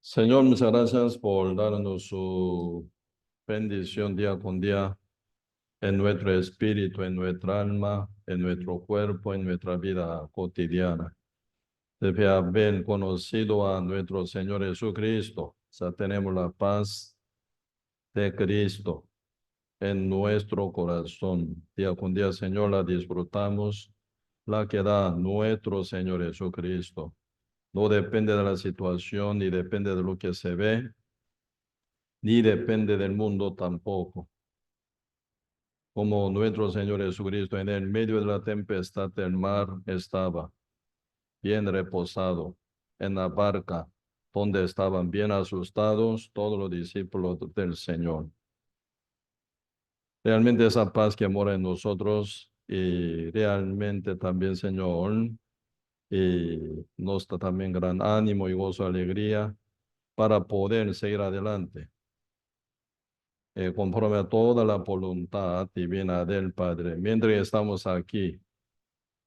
Señor, muchas gracias por darnos su bendición día con día en nuestro espíritu, en nuestra alma, en nuestro cuerpo, en nuestra vida cotidiana. Desde haber conocido a nuestro Señor Jesucristo, ya tenemos la paz de Cristo en nuestro corazón. Día con día, Señor, la disfrutamos, la que da nuestro Señor Jesucristo. No depende de la situación ni depende de lo que se ve, ni depende del mundo tampoco. Como nuestro Señor Jesucristo en el medio de la tempestad del mar estaba bien reposado en la barca, donde estaban bien asustados todos los discípulos del Señor. Realmente esa paz que mora en nosotros y realmente también, Señor, y nos da también gran ánimo y gozo, alegría para poder seguir adelante conforme a toda la voluntad divina del Padre. Mientras estamos aquí,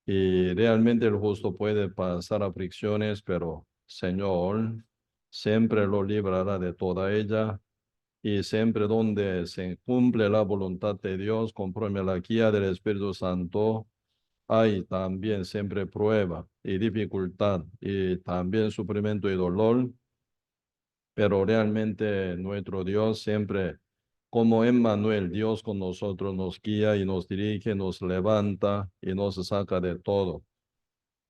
y realmente el justo puede pasar aflicciones, pero Señor siempre lo librará de toda ella, y siempre donde se cumple la voluntad de Dios, conforme a la guía del Espíritu Santo, hay también siempre prueba y dificultad, y también sufrimiento y dolor, pero realmente nuestro Dios siempre, como Emmanuel, Dios con nosotros, nos guía y nos dirige, nos levanta y nos saca de todo,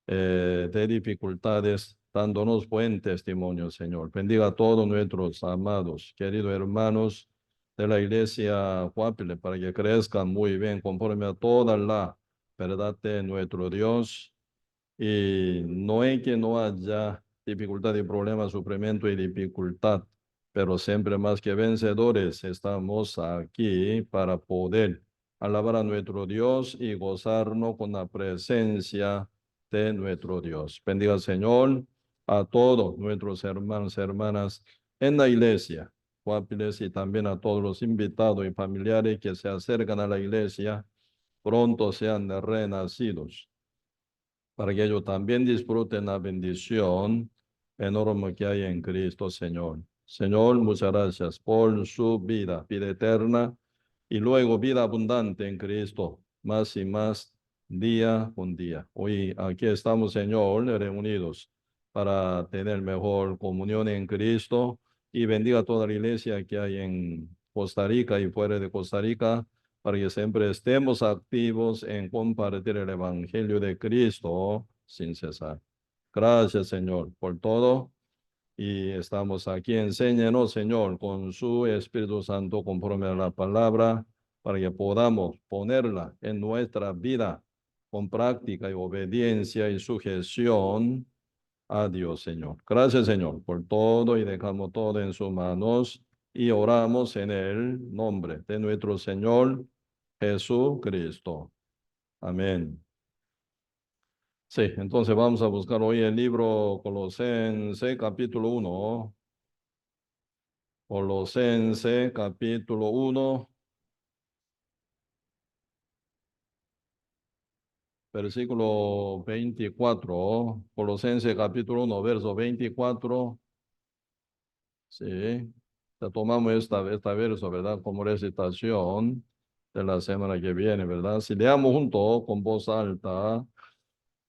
de dificultades, dándonos buen testimonio, Señor. Bendiga a todos nuestros amados, queridos hermanos de la iglesia Guapile, para que crezcan muy bien conforme a toda la verdad de nuestro Dios. Y no es que no haya dificultad y problemas, sufrimiento y dificultad, pero siempre más que vencedores estamos aquí para poder alabar a nuestro Dios y gozarnos con la presencia de nuestro Dios. Bendiga, Señor, a todos nuestros hermanos y hermanas en la iglesia, Guapiles, y también a todos los invitados y familiares que se acercan a la iglesia, pronto sean renacidos, para que ellos también disfruten la bendición enorme que hay en Cristo, Señor. Señor, muchas gracias por su vida, vida eterna, y luego vida abundante en Cristo, más y más día con día. Hoy aquí estamos, Señor, reunidos para tener mejor comunión en Cristo, y bendiga toda la iglesia que hay en Costa Rica y fuera de Costa Rica, para que siempre estemos activos en compartir el Evangelio de Cristo sin cesar. Gracias, Señor, por todo. Y estamos aquí. Enséñenos, Señor, con su Espíritu Santo, conforme a la palabra, para que podamos ponerla en nuestra vida con práctica y obediencia y sujeción a Dios, Señor. Gracias, Señor, por todo, y dejamos todo en sus manos y oramos en el nombre de nuestro Señor Jesucristo. Amén. Sí, entonces vamos a buscar hoy el libro Colosense capítulo 1. Colosense capítulo 1, versículo 24. Colosense capítulo 1, verso 24. Sí, ya tomamos esta verso, ¿verdad? Como recitación de la semana que viene, ¿verdad? Si leamos junto con voz alta,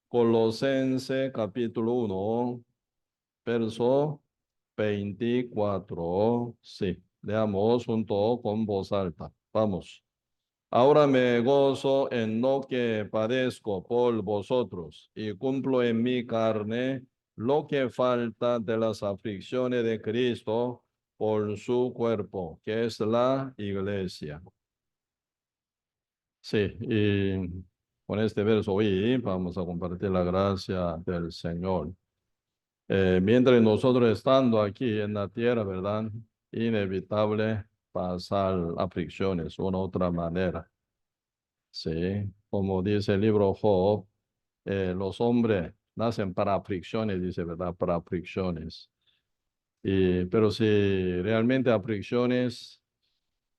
Colosense capítulo 1, verso 24. Sí, leamos junto con voz alta. Vamos. Ahora me gozo en lo que padezco por vosotros, y cumplo en mi carne lo que falta de las aflicciones de Cristo por su cuerpo, que es la iglesia. Sí, y con este verso hoy vamos a compartir la gracia del Señor. Mientras nosotros estando aquí en la tierra, ¿verdad? Inevitable pasar aflicciones, una u otra manera. Sí, como dice el libro Job, los hombres nacen para aflicciones, dice, ¿verdad? Para aflicciones. Pero si realmente aflicciones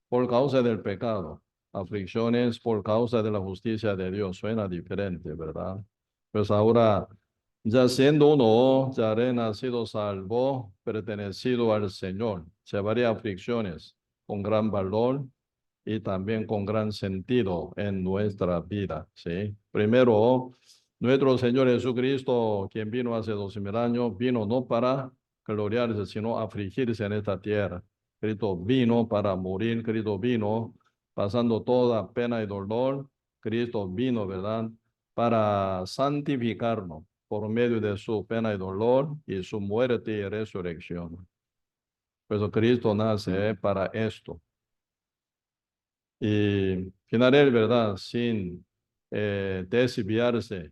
por causa del pecado, aflicciones por causa de la justicia de Dios, suena diferente, ¿verdad? Pues ahora Ya siendo uno, ya haré nacido salvo, pertenecido al Señor. Llevaré aflicciones con gran valor y también con gran sentido en nuestra vida, ¿sí? Primero, nuestro Señor Jesucristo, quien vino hace 2000 años, vino no para gloriarse, sino afligirse en esta tierra. Cristo vino para morir, Cristo vino pasando toda pena y dolor. Cristo vino, ¿verdad? Para santificarnos por medio de su pena y dolor y su muerte y resurrección. Por eso Cristo nace para esto. Y final, ¿verdad? Sin desviarse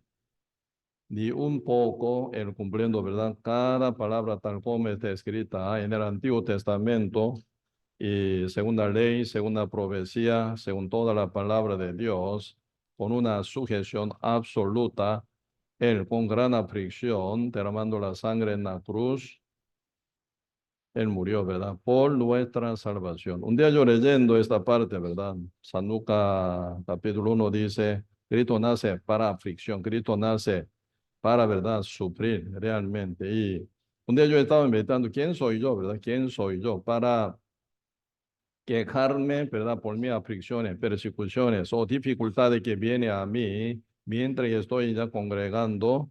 ni un poco, el cumpliendo, ¿verdad? Cada palabra tal como está escrita en el Antiguo Testamento y según la ley, según la profecía, según toda la palabra de Dios, con una sujeción absoluta, él con gran aflicción, derramando la sangre en la cruz, él murió, ¿verdad? Por nuestra salvación. Un día yo leyendo esta parte, ¿verdad? San Lucas capítulo 1 dice, Cristo nace para aflicción, Cristo nace para, ¿verdad? Sufrir realmente. Y un día yo estaba meditando, ¿quién soy yo, verdad? ¿Quién soy yo para quejarme, ¿verdad? Por mis aflicciones, persecuciones o dificultades que vienen a mí mientras estoy ya congregando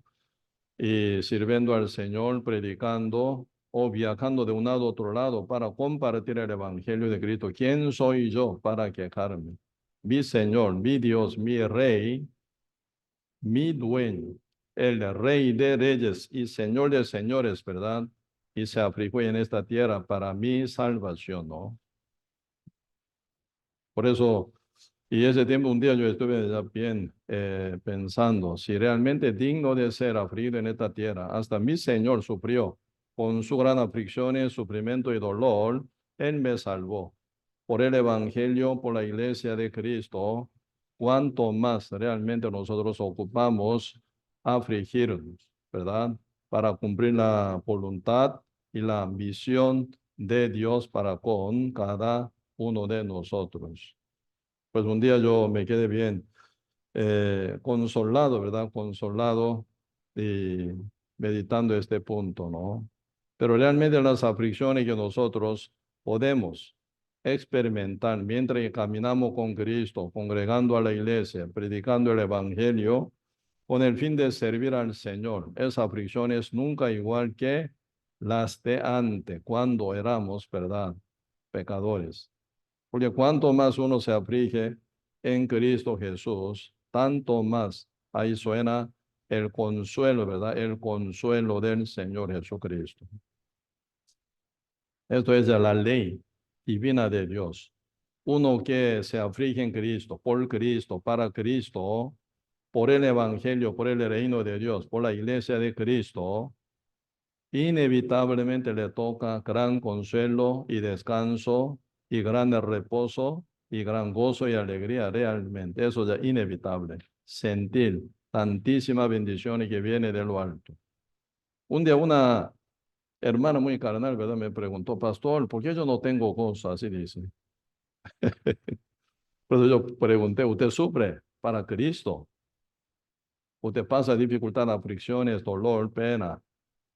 y sirviendo al Señor, predicando o viajando de un lado a otro lado para compartir el Evangelio de Cristo. ¿Quién soy yo para quejarme? Mi Señor, mi Dios, mi Rey, mi dueño, el Rey de reyes y Señor de señores, ¿verdad? Y se afligió en esta tierra para mi salvación, ¿no? Por eso, y ese tiempo, un día yo estuve ya bien pensando, si realmente digno de ser afligido en esta tierra, hasta mi Señor sufrió con su gran aflicción, sufrimiento y dolor, Él me salvó. Por el Evangelio, por la iglesia de Cristo, cuánto más realmente nosotros ocupamos afligirnos, ¿verdad? Para cumplir la voluntad y la ambición de Dios para con cada uno de nosotros. Pues un día yo me quedé bien consolado, ¿verdad? Consolado y meditando este punto, ¿no? Pero realmente las aflicciones que nosotros podemos experimentar mientras caminamos con Cristo, congregando a la iglesia, predicando el Evangelio, con el fin de servir al Señor. Esas aflicciones nunca igual que las de antes, cuando éramos, ¿verdad? Pecadores. Porque cuanto más uno se aflige en Cristo Jesús, tanto más ahí suena el consuelo, ¿verdad? El consuelo del Señor Jesucristo. Esto es de la ley divina de Dios. Uno que se aflige en Cristo, por Cristo, para Cristo, por el Evangelio, por el reino de Dios, por la iglesia de Cristo, inevitablemente le toca gran consuelo y descanso y gran reposo y gran gozo y alegría realmente. Eso es inevitable. Sentir tantísima bendición que viene de lo alto. Un día una hermana muy carnal, ¿verdad? Me preguntó, pastor, ¿por qué yo no tengo gozo? Así dice. Pero yo pregunté, ¿usted sufre para Cristo? ¿Usted pasa dificultad, aflicciones, dolor, pena?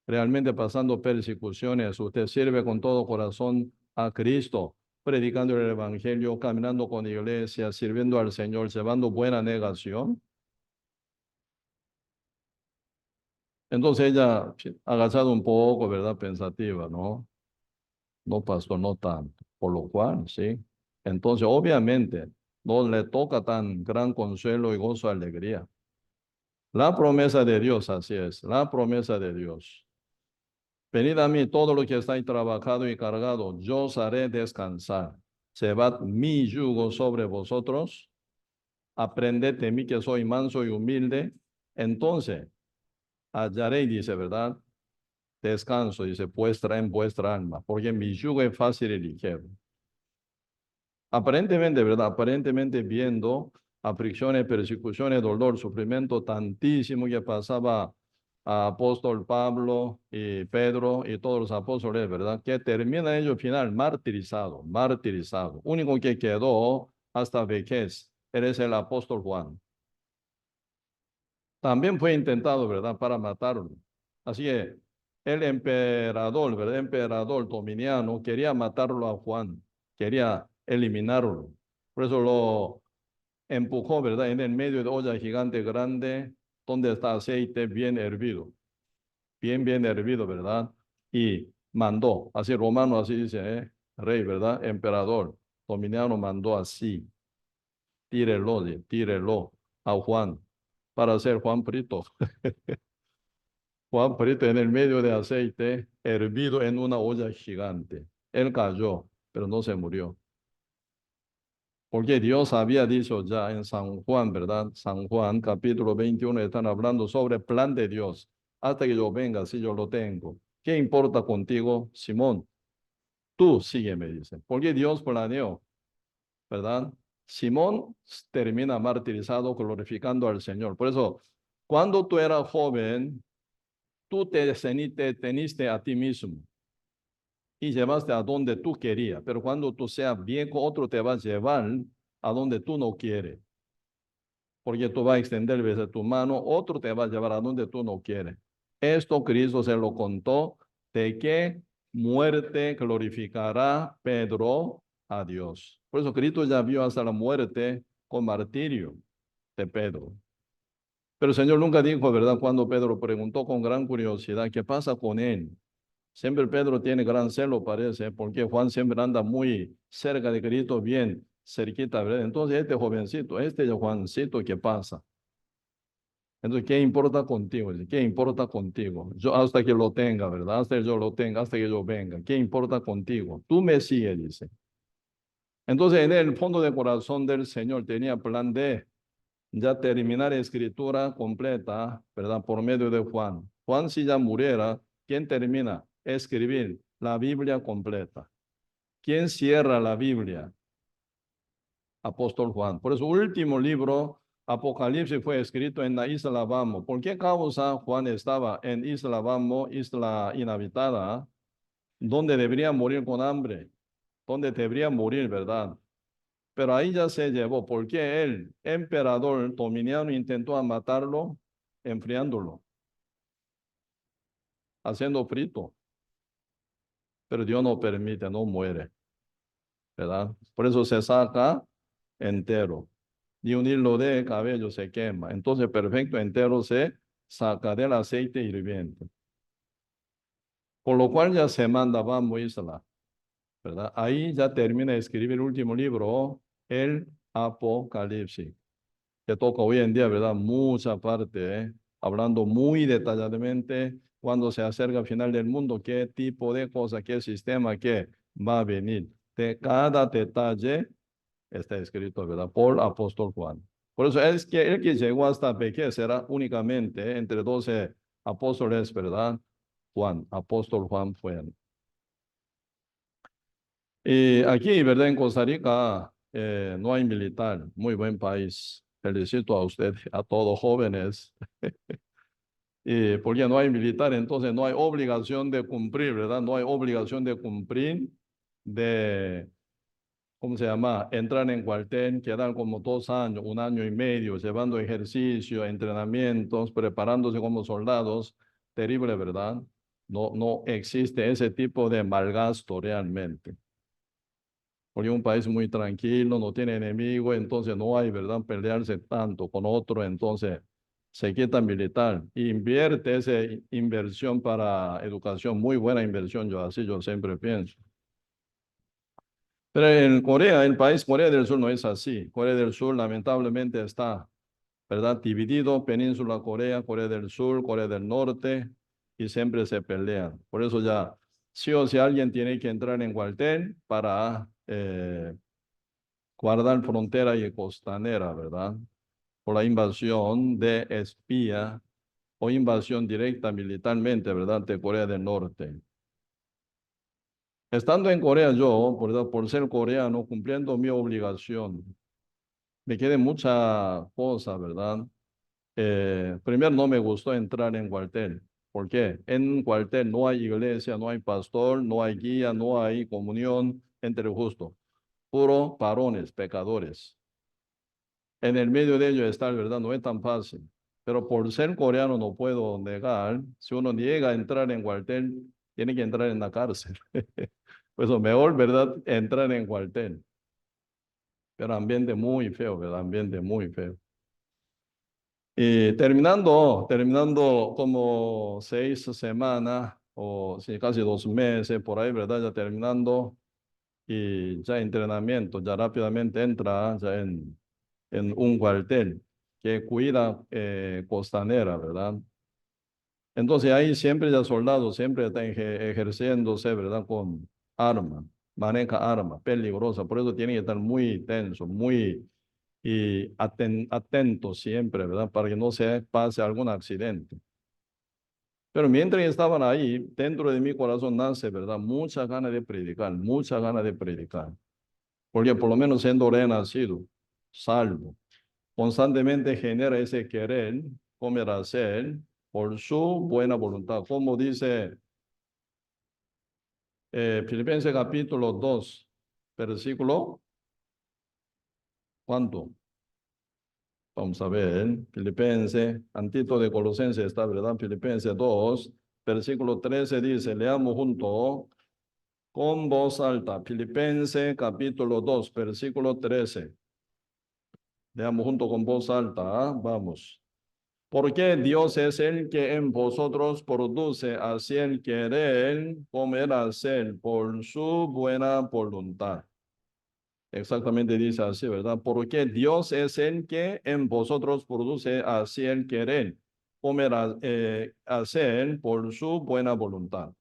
Realmente pasando persecuciones, usted sirve con todo corazón a Cristo, predicando el Evangelio, caminando con la iglesia, sirviendo al Señor, llevando buena negación. Entonces ella, agachado un poco, ¿verdad? Pensativa, ¿no? No, pastor, no tanto. Por lo cual, sí. Entonces, obviamente, no le toca tan gran consuelo y gozo, alegría. La promesa de Dios, así es, la promesa de Dios. Venid a mí todo lo que estáis trabajado y cargado, yo os haré descansar. Llevad mi yugo sobre vosotros, aprended de mí que soy manso y humilde. Entonces hallaréis, dice, ¿verdad? Descanso, dice, vuestra en vuestra alma, porque mi yugo es fácil y ligero. Aparentemente, ¿verdad? Aparentemente viendo aflicciones, persecuciones, dolor, sufrimiento tantísimo que pasaba a apóstol Pablo y Pedro y todos los apóstoles, ¿verdad? Que termina ellos final martirizado, martirizado. Único que quedó hasta vejez, eres el apóstol Juan. también fue intentado, ¿verdad?, para matarlo. Así que el emperador, ¿verdad?, emperador Dominiano quería matarlo a Juan, quería eliminarlo. Por eso lo empujó, ¿verdad?, en el medio de olla gigante grande, donde está aceite bien hervido, bien hervido, ¿verdad? Y mandó, así romano, así dice, rey, ¿verdad? Emperador Dominiano mandó así, tírelo a Juan para hacer Juan frito. Juan frito en el medio de aceite, hervido en una olla gigante. Él cayó, pero no se murió. Porque Dios había dicho ya en San Juan, ¿verdad? San Juan, capítulo 21, están hablando sobre el plan de Dios. Hasta que yo venga, si yo lo tengo. ¿Qué importa contigo, Simón? Tú sígueme, dice. Porque Dios planeó, ¿verdad? Simón termina martirizado, glorificando al Señor. Por eso, cuando tú eras joven, tú te teniste a ti mismo y llevaste a donde tú querías. Pero cuando tú seas viejo, otro te va a llevar a donde tú no quieres. Porque tú vas a extender desde tu mano, otro te va a llevar a donde tú no quieres. Esto Cristo se lo contó de qué muerte glorificará Pedro a Dios. Por eso Cristo ya vio hasta la muerte con martirio de Pedro. Pero el Señor nunca dijo, ¿verdad? Cuando Pedro preguntó con gran curiosidad, ¿qué pasa con él? Siempre Pedro tiene gran celo, parece, porque Juan siempre anda muy cerca de Cristo, bien cerquita, ¿verdad? Entonces, este jovencito, este Juancito, ¿qué pasa? Entonces, ¿qué importa contigo? ¿Qué importa contigo? Yo hasta que lo tenga, ¿verdad? Hasta que yo lo tenga, hasta que yo venga. ¿Qué importa contigo? Tú me sigues, dice. Entonces, en el fondo del corazón del Señor tenía plan de ya terminar escritura completa, ¿verdad? Por medio de Juan. Juan, si ya muriera, ¿quién termina? Escribir la Biblia completa. ¿Quién cierra la Biblia? Apóstol Juan. Por eso, último libro, Apocalipsis, fue escrito en la isla Bamo. ¿Por qué causa Juan estaba en isla Bamo, isla inhabitada, donde debería morir con hambre, donde debería morir, ¿verdad? Pero ahí ya se llevó, porque el emperador Dominiano intentó matarlo, enfriándolo, haciendo frito, pero Dios no permite, no muere, ¿verdad? Por eso se saca entero. Ni un hilo de cabello se quema. Entonces, perfecto, entero se saca del aceite hirviente. Por lo cual ya se manda a Isla, ¿verdad? Ahí ya termina de escribir el último libro, el Apocalipsis, que toca hoy en día, ¿verdad? Mucha parte, hablando muy detalladamente cuando se acerca al final del mundo, qué tipo de cosa, qué sistema que va a venir. De cada detalle está escrito, ¿verdad? Por apóstol Juan. Por eso es que el que llegó hasta vejez era únicamente entre 12 apóstoles, ¿verdad? Juan, apóstol Juan fue. Y aquí, ¿verdad? En Costa Rica no hay militar, muy buen país. Felicito a usted, a todos jóvenes. Y porque no hay militar, entonces no hay obligación de cumplir, ¿verdad? No hay obligación de cumplir, de ¿cómo se llama? Entran en cuartel, quedan como 2 años, 1 año y medio, llevando ejercicio, entrenamientos, preparándose como soldados. Terrible, ¿verdad? No existe ese tipo de malgasto realmente. Porque un país muy tranquilo, no tiene enemigo, entonces no hay, ¿verdad? Pelearse tanto con otro, entonces se quita militar. Invierte esa inversión para educación, muy buena inversión, yo siempre pienso. Pero en Corea, el país Corea del Sur no es así. Corea del Sur lamentablemente está, ¿verdad? Dividido, Península Corea, Corea del Sur, Corea del Norte, y siempre se pelean. Por eso ya, sí o sí alguien tiene que entrar en cuartel para guardar frontera y costanera, ¿verdad? Por la invasión de espía o invasión directa militarmente, ¿verdad? De Corea del Norte. Estando en Corea yo, ¿verdad? Por ser coreano, cumpliendo mi obligación, me quedé mucha cosa, ¿verdad? Primero, no me gustó entrar en cuartel. ¿Por qué? En cuartel no hay iglesia, no hay pastor, no hay guía, no hay comunión entre justos. Puro varones, pecadores. En el medio de ellos estar, ¿verdad? No es tan fácil. pero por ser coreano no puedo negar. Si uno llega a entrar en cuartel, tiene que entrar en la cárcel. Pues lo mejor, ¿verdad? Entrar en cuartel. Pero ambiente muy feo, ¿verdad? Ambiente muy feo. Y terminando como 6 semanas o sí, casi 2 meses por ahí, ¿verdad? Ya terminando y ya entrenamiento, ya rápidamente entra ya en un cuartel que cuida costanera, ¿verdad? Entonces ahí siempre ya soldados, siempre está ejerciéndose, ¿verdad? Con arma, maneja arma, peligrosa, por eso tiene que estar muy tenso, muy y atento siempre, ¿verdad? Para que no se pase algún accidente. Pero mientras estaban ahí, dentro de mi corazón nace, ¿verdad? Mucha ganas de predicar, mucha ganas de predicar. Porque por lo menos siendo renacido, salvo, constantemente genera ese querer, comer, hacer, por su buena voluntad. Como dice Filipenses capítulo 2, versículo, ¿cuánto? Vamos a ver, Filipenses, antito de Colosenses está, ¿verdad? Filipenses 2, versículo 13 dice, leamos junto con voz alta. Filipenses capítulo 2, versículo 13. Leamos junto con voz alta, ¿ah? Vamos. Porque Dios es el que en vosotros produce así el querer como el hacer por su buena voluntad. Exactamente dice así, ¿verdad? Porque Dios es el que en vosotros produce así el querer, como el hacer por su buena voluntad.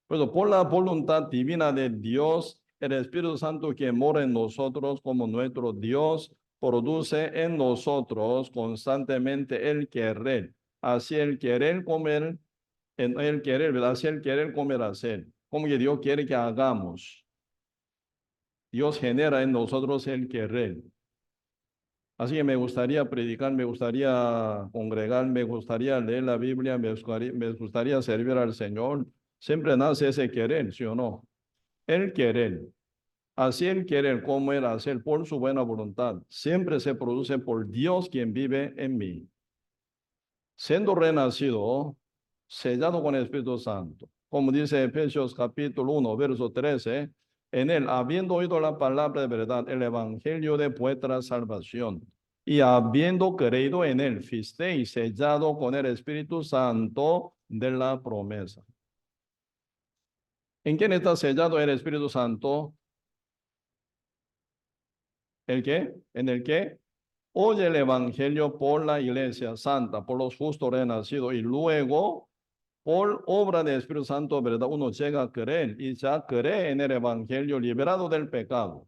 Pero por la voluntad divina de Dios, el Espíritu Santo que mora en nosotros como nuestro Dios, produce en nosotros constantemente el querer, así el querer comer, en el querer, ¿verdad? Así el querer comer, hacer, como que Dios quiere que hagamos. Dios genera en nosotros el querer. Así que me gustaría predicar, me gustaría congregar, me gustaría leer la Biblia, me gustaría servir al Señor. Siempre nace ese querer, ¿sí o no? El querer. Así el querer como el hacer por su buena voluntad. Siempre se produce por Dios quien vive en mí. Siendo renacido, sellado con el Espíritu Santo. Como dice Efesios capítulo 1, verso 13, en él, habiendo oído la palabra de verdad, el evangelio de vuestra salvación, y habiendo creído en él, fuisteis sellado con el Espíritu Santo de la promesa. ¿En quién está sellado el Espíritu Santo? ¿El qué? ¿En el qué? Oye el evangelio por la iglesia santa, por los justos renacidos, y luego por obra del Espíritu Santo, ¿verdad? Uno llega a creer y ya cree en el evangelio liberado del pecado.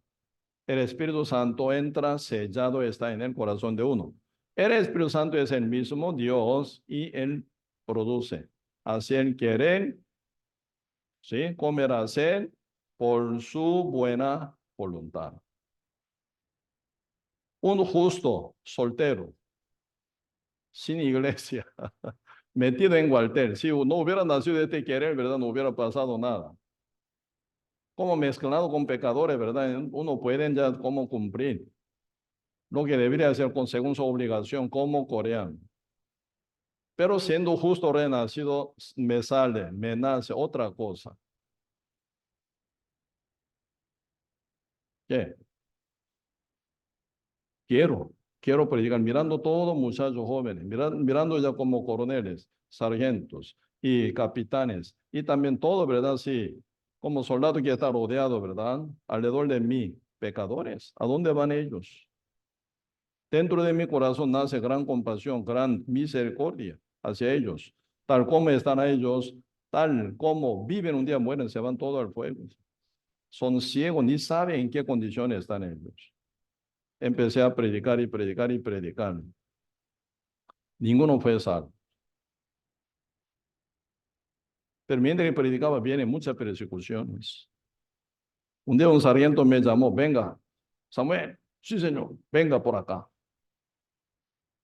El Espíritu Santo entra, sellado está en el corazón de uno. El Espíritu Santo es el mismo Dios y él produce. Así el querer, ¿sí? Comer, hacer por su buena voluntad. Un justo soltero, sin iglesia, metido en cuartel. Si no hubiera nacido de este querer, ¿verdad? No hubiera pasado nada. Como mezclado con pecadores, ¿verdad? Uno puede ya como cumplir lo que debería hacer según su obligación como coreano. Pero siendo justo renacido, me nace otra cosa. ¿Qué? Quiero predicar, mirando todos muchachos jóvenes, mirando ya como coroneles, sargentos y capitanes, y también todo, ¿verdad? Sí, como soldado que está rodeado, ¿verdad? Alrededor de mí, pecadores, ¿a dónde van ellos? Dentro de mi corazón nace gran compasión, gran misericordia hacia ellos, tal como están a ellos, tal como viven un día, mueren, se van todos al fuego. Son ciegos, ni saben en qué condiciones están ellos. Empecé a predicar y predicar y predicar. Ninguno fue salvo. Pero mientras que predicaba, vienen muchas persecuciones. Un día un sargento me llamó, venga, Samuel, sí señor, venga por acá.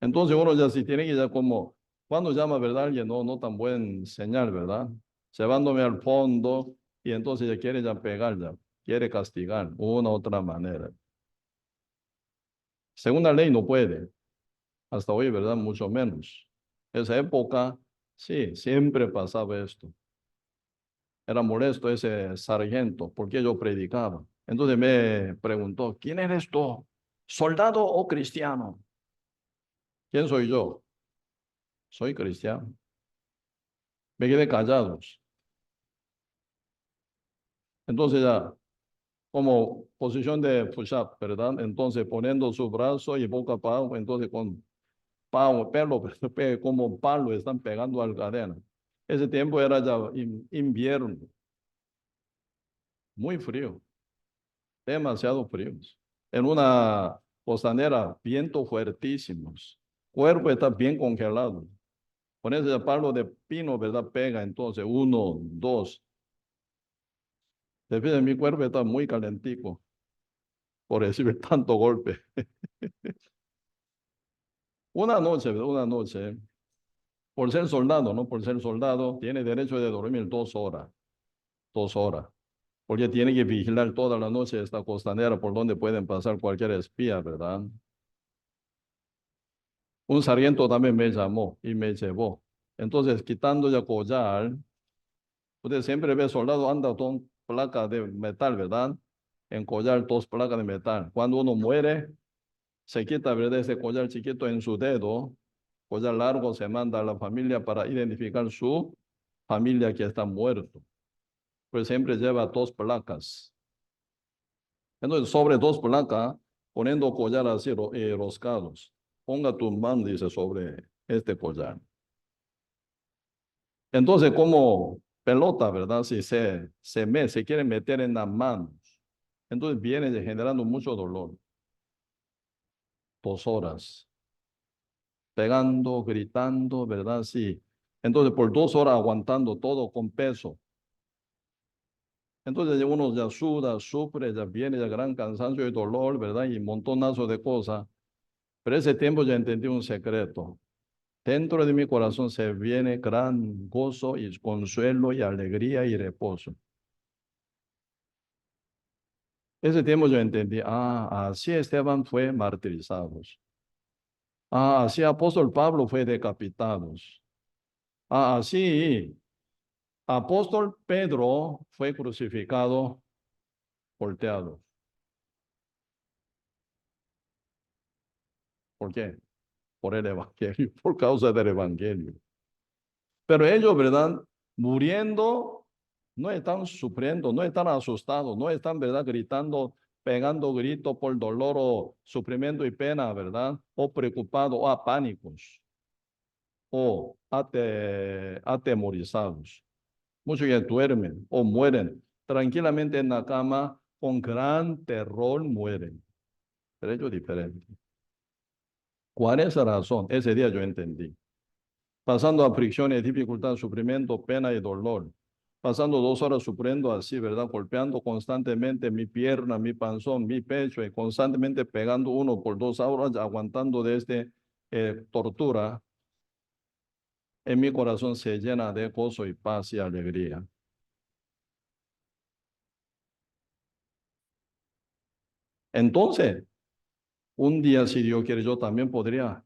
Entonces uno ya si tiene que ya como, cuando llama, ¿verdad? Alguien no tan buen señal, ¿verdad? Llevándome al fondo y entonces ya quiere ya pegar, ya quiere castigar, una u otra manera. Según la ley no puede. Hasta hoy, ¿verdad? Mucho menos. Esa época, sí, siempre pasaba esto. Era molesto ese sargento porque yo predicaba. Entonces me preguntó, ¿quién eres tú? ¿Soldado o cristiano? ¿Quién soy yo? Soy cristiano. Me quedé callados. Entonces ya, como posición de push-up, ¿verdad? Entonces poniendo su brazo y boca para abajo, entonces con pelo, como palo están pegando al cadena. Ese tiempo era ya invierno, muy frío, demasiado frío. En una costanera, vientos fuertísimos. Cuerpo está bien congelado. Con ese palo de pino, ¿verdad? Pega entonces, uno, dos. Después de mi cuerpo está muy calentico por recibir tanto golpe. Una noche, por ser soldado, ¿no? Por ser soldado, tiene derecho de dormir 2 horas, 2 horas, porque tiene que vigilar toda la noche esta costanera por donde pueden pasar cualquier espía, ¿verdad? Un sargento también me llamó y me llevó. Entonces, quitando ya collar, usted siempre ve soldado anda con placa de metal, ¿verdad? En collar, dos placas de metal. Cuando uno muere, se quita, ¿verdad? Ese collar chiquito en su dedo, collar largo, se manda a la familia para identificar su familia que está muerto. Pues siempre lleva dos placas. Entonces, sobre dos placas, poniendo collar así roscados. Ponga tu mano, dice, sobre este collar. Entonces, como pelota, ¿verdad? Si se quiere meter en las manos, entonces viene generando mucho dolor. 2 horas, pegando, gritando, ¿verdad? Sí. Entonces, por 2 horas aguantando todo con peso. Entonces, uno ya suda, sufre, ya viene ya gran cansancio y dolor, ¿verdad? Y montonazo de cosas. Pero ese tiempo ya entendí un secreto. Dentro de mi corazón se viene gran gozo y consuelo y alegría y reposo. Ese tiempo yo entendí, así Esteban fue martirizado. Así apóstol Pablo fue decapitado. Así apóstol Pedro fue crucificado, volteado. ¿Por qué? Por el evangelio, por causa del evangelio. Pero ellos, ¿verdad? Muriendo, no están sufriendo, no están asustados, no están, ¿verdad? Gritando, pegando gritos por dolor o sufrimiento y pena, ¿verdad? O preocupados o apánicos o atemorizados. Muchos que duermen o mueren tranquilamente en la cama con gran terror mueren. Pero ellos diferente. ¿Cuál es la razón? Ese día yo entendí. Pasando aflicciones, dificultades, sufrimiento, pena y dolor. Pasando 2 horas sufriendo así, ¿verdad? Golpeando constantemente mi pierna, mi panzón, mi pecho y constantemente pegando uno por 2 horas, aguantando de tortura. En mi corazón se llena de gozo y paz y alegría. Entonces, un día, si Dios quiere, yo también podría,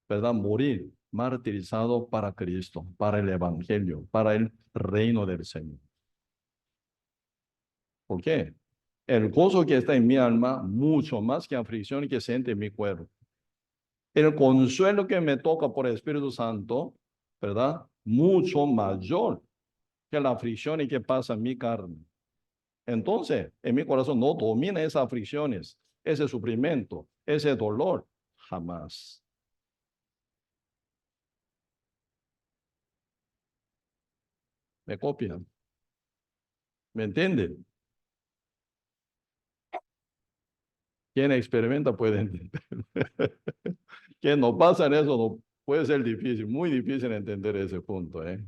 ¿verdad? Morir martirizado para Cristo, para el Evangelio, para el reino del Señor. ¿Por qué? El gozo que está en mi alma, mucho más que aflicción que siente en mi cuerpo. El consuelo que me toca por el Espíritu Santo, ¿verdad? Mucho mayor que la aflicción y que pasa en mi carne. Entonces, en mi corazón no domina esas aflicciones, ese sufrimiento, ese dolor, jamás. ¿Me copian? ¿Me entienden? Quien experimenta puede entender. Quien no pasa en eso no puede ser difícil, muy difícil entender ese punto, ¿eh?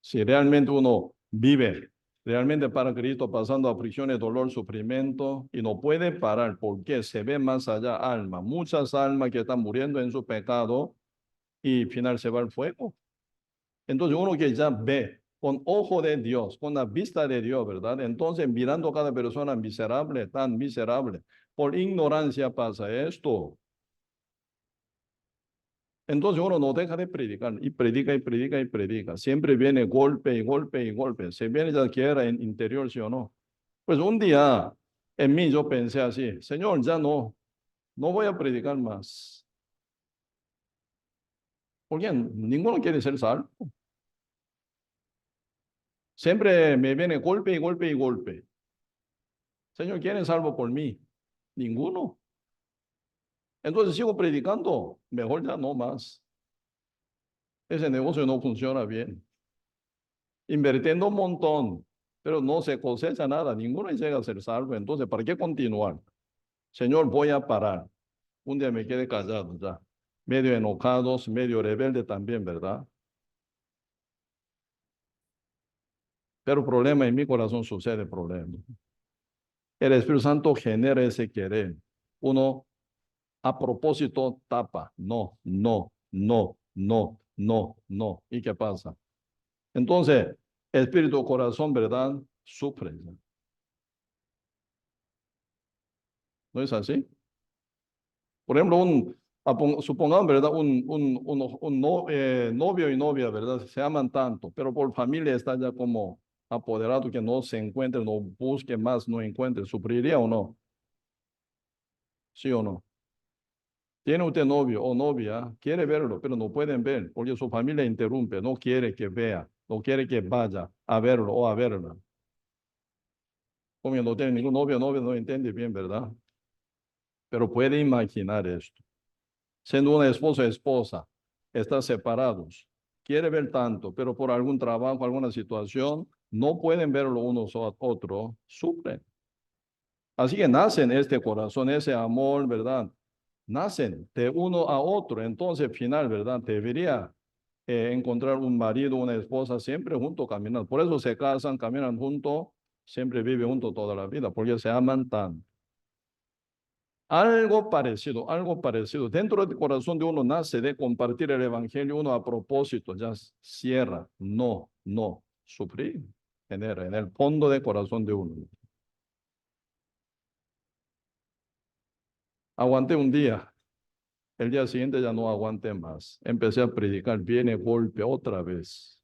Si realmente uno vive realmente para Cristo, pasando aflicciones, dolor, sufrimiento, y no puede parar porque se ve más allá alma, muchas almas que están muriendo en su pecado y al final se va al fuego. Entonces uno que ya ve con ojo de Dios, con la vista de Dios, ¿verdad? Entonces mirando a cada persona miserable, tan miserable, por ignorancia pasa esto. Entonces uno no deja de predicar y predica y predica y predica. Siempre viene golpe y golpe y golpe. Se viene ya quiera en interior, ¿sí o no? Pues un día en mí yo pensé así, Señor, ya no voy a predicar más. Porque ninguno quiere ser salvo. Siempre me viene golpe y golpe y golpe. Señor, ¿quién es salvo por mí? Ninguno. Entonces sigo predicando, mejor ya no más. Ese negocio no funciona bien. Invirtiendo un montón, pero no se cosecha nada, ninguno llega a ser salvo. Entonces, ¿para qué continuar? Señor, voy a parar. Un día me quedé callado ya, medio enojados, medio rebelde también, ¿verdad? Pero problema en mi corazón sucede problema. El Espíritu Santo genera ese querer. Uno a propósito tapa, no, no, no, no, no, no. ¿Y qué pasa? Entonces, espíritu, corazón, ¿verdad? Sufre. ¿No es así? Por ejemplo, supongamos, ¿verdad? Novio y novia, ¿verdad? Se aman tanto, pero por familia está ya como apoderado que no se encuentre, no busque más, no encuentre. ¿Sufriría o no? ¿Sí o no? Tiene usted novio o novia, quiere verlo, pero no pueden ver porque su familia interrumpe, no quiere que vea, no quiere que vaya a verlo o a verla. Como no tiene ningún novio o novia, no entiende bien, ¿verdad? Pero puede imaginar esto. Siendo una esposa o esposa, están separados, quiere ver tanto, pero por algún trabajo, alguna situación, no pueden verlo unos a otros, sufren. Así que nacen este corazón, ese amor, ¿verdad? Nacen de uno a otro. Entonces, final, ¿verdad? Debería encontrar un marido, una esposa, siempre juntos caminando. Por eso se casan, caminan juntos, siempre viven juntos toda la vida, porque se aman tanto. Algo parecido, algo parecido. Dentro del corazón de uno nace de compartir el evangelio, uno a propósito ya cierra. No, no, sufrir genera en el fondo del corazón de uno. Aguanté un día, el día siguiente ya no aguanté más. Empecé a predicar, viene golpe otra vez.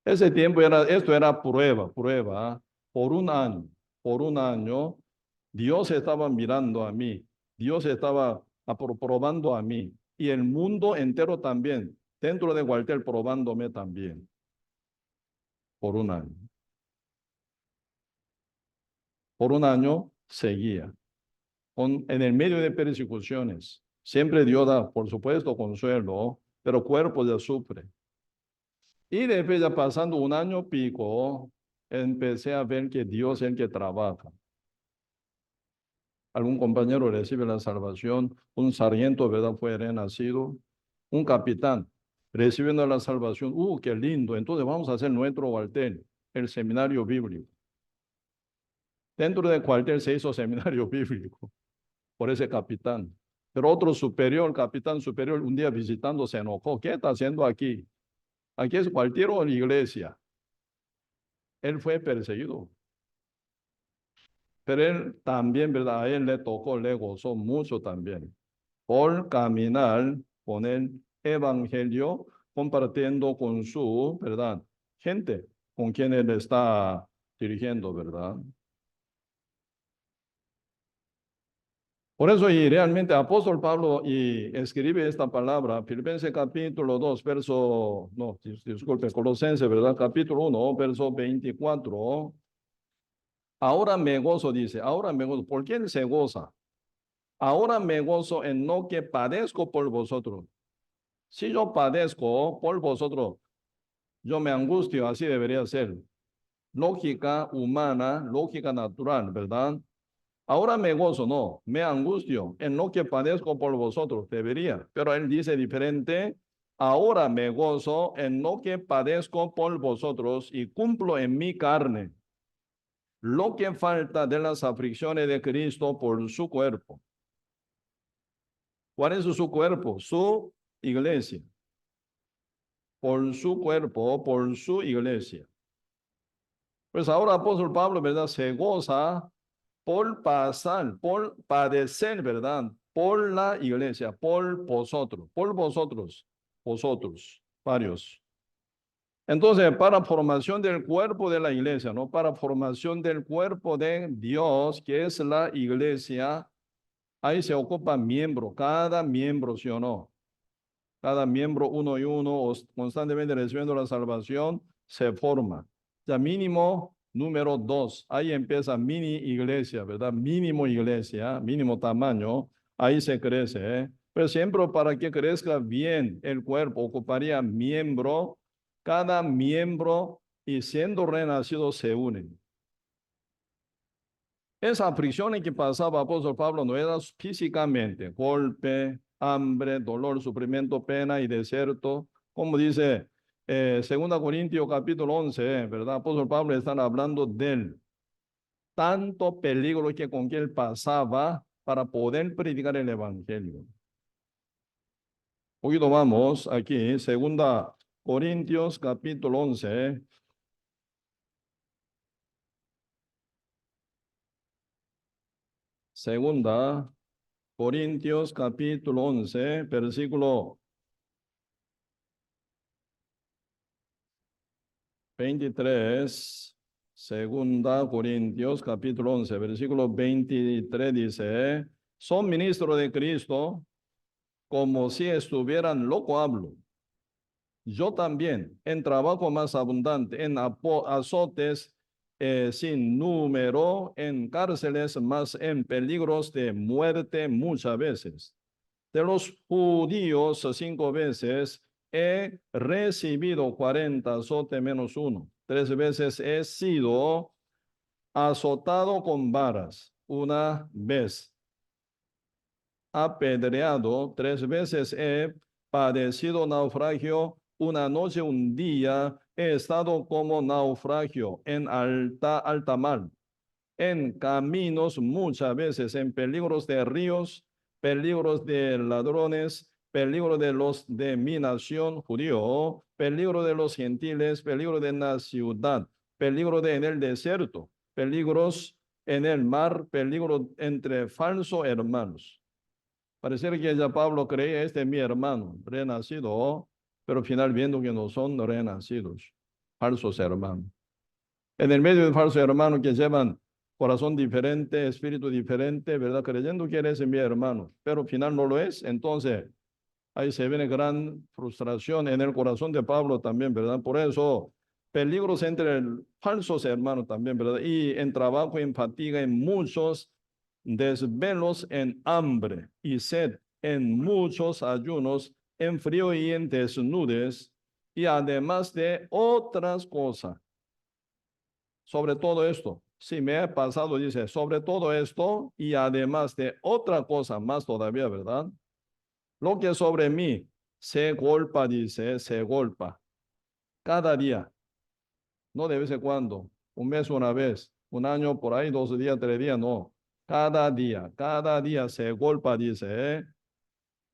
Ese tiempo esto era prueba, prueba. ¿Ah? Por un año, Dios estaba mirando a mí, Dios estaba probando a mí y el mundo entero también, dentro de cualquier probándome también, por un año. Por un año seguía, en el medio de persecuciones. Siempre Dios da, por supuesto, consuelo, pero cuerpo ya sufre. Y después ya pasando un año pico, empecé a ver que Dios es el que trabaja. Algún compañero recibe la salvación, un sargento, ¿verdad? Fue renacido, un capitán recibiendo la salvación. Qué lindo! Entonces vamos a hacer nuestro cuartel, el seminario bíblico. Dentro del cuartel se hizo seminario bíblico por ese capitán. Pero otro superior, capitán superior, un día visitando se enojó. ¿Qué está haciendo aquí? Aquí es cualquier iglesia. Él fue perseguido. Pero él también, ¿verdad? A él le tocó, le gozó mucho también por caminar con el evangelio, compartiendo con su, ¿verdad? Gente con quien él está dirigiendo, ¿verdad? Por eso, y realmente apóstol Pablo y escribe esta palabra, Filipenses capítulo 2, verso, no, disculpe, Colosenses, ¿verdad? Capítulo 1, verso 24. Ahora me gozo, dice, ahora me gozo. ¿Por quién se goza? Ahora me gozo en lo que padezco por vosotros. Si yo padezco por vosotros, yo me angustio, así debería ser. Lógica humana, lógica natural, ¿verdad? Ahora me gozo, no, me angustio en lo que padezco por vosotros, debería. Pero él dice diferente, ahora me gozo en lo que padezco por vosotros y cumplo en mi carne lo que falta de las aflicciones de Cristo por su cuerpo. ¿Cuál es su cuerpo? Su iglesia. Por su cuerpo, por su iglesia. Pues ahora apóstol Pablo, ¿verdad? Se goza por pasar, por padecer, ¿verdad? por la iglesia, por vosotros, varios. Entonces, para formación del cuerpo de la iglesia, ¿no? Para formación del cuerpo de Dios, que es la iglesia, ahí se ocupa miembro, cada miembro, ¿sí o no? Cada miembro uno y uno, constantemente recibiendo la salvación, se forma. Ya mínimo número 2, ahí empieza mini iglesia, ¿verdad? Mínimo iglesia, mínimo tamaño, ahí se crece, ¿eh? Pero siempre para que crezca bien el cuerpo, ocuparía miembro, cada miembro y siendo renacido se unen. Esa aflicción en que pasaba apóstol Pablo no era físicamente, golpe, hambre, dolor, sufrimiento, pena y desierto, como dice 2 Corintios capítulo 11, ¿verdad? Apóstol Pablo está hablando del tanto peligro que con que él pasaba para poder predicar el evangelio. Hoy vamos aquí, 2 Corintios capítulo 11. Segunda Corintios capítulo 11, versículo 23, segunda Corintios, capítulo 11, versículo 23 dice, son ministros de Cristo, como si estuvieran loco hablo. Yo también, en trabajo más abundante, en azotes sin número, en cárceles más, en peligros de muerte muchas veces. De los judíos 5 veces he recibido 40 azotes menos uno. 3 veces he sido azotado con varas. Una vez apedreado. 3 veces he padecido naufragio. Una noche, un día he estado como naufragio en alta mar, en caminos muchas veces, en peligros de ríos, peligros de ladrones, peligro de los de mi nación judío, peligro de los gentiles, peligro de la ciudad, peligro de en el desierto, peligros en el mar, peligro entre falsos hermanos. Pareciera que ya Pablo cree, este es mi hermano, renacido, pero final viendo que no son renacidos, falsos hermanos. En el medio de falsos hermanos que llevan corazón diferente, espíritu diferente, ¿verdad? Creyendo que eres mi hermano, pero al final no lo es. Entonces, ahí se viene gran frustración en el corazón de Pablo también, ¿verdad? Por eso, peligros entre falsos hermanos también, ¿verdad? Y en trabajo, en fatiga, en muchos desvelos, en hambre y sed, en muchos ayunos, en frío y en desnudes, y además de otras cosas. Sobre todo esto, si me he pasado, dice, sobre todo esto y además de otra cosa más todavía, ¿verdad? Lo que sobre mí se golpa, dice, se golpa cada día, no de vez en cuando, un mes una vez, un año por ahí, 2 días, 3 días, no. Cada día se golpa, dice,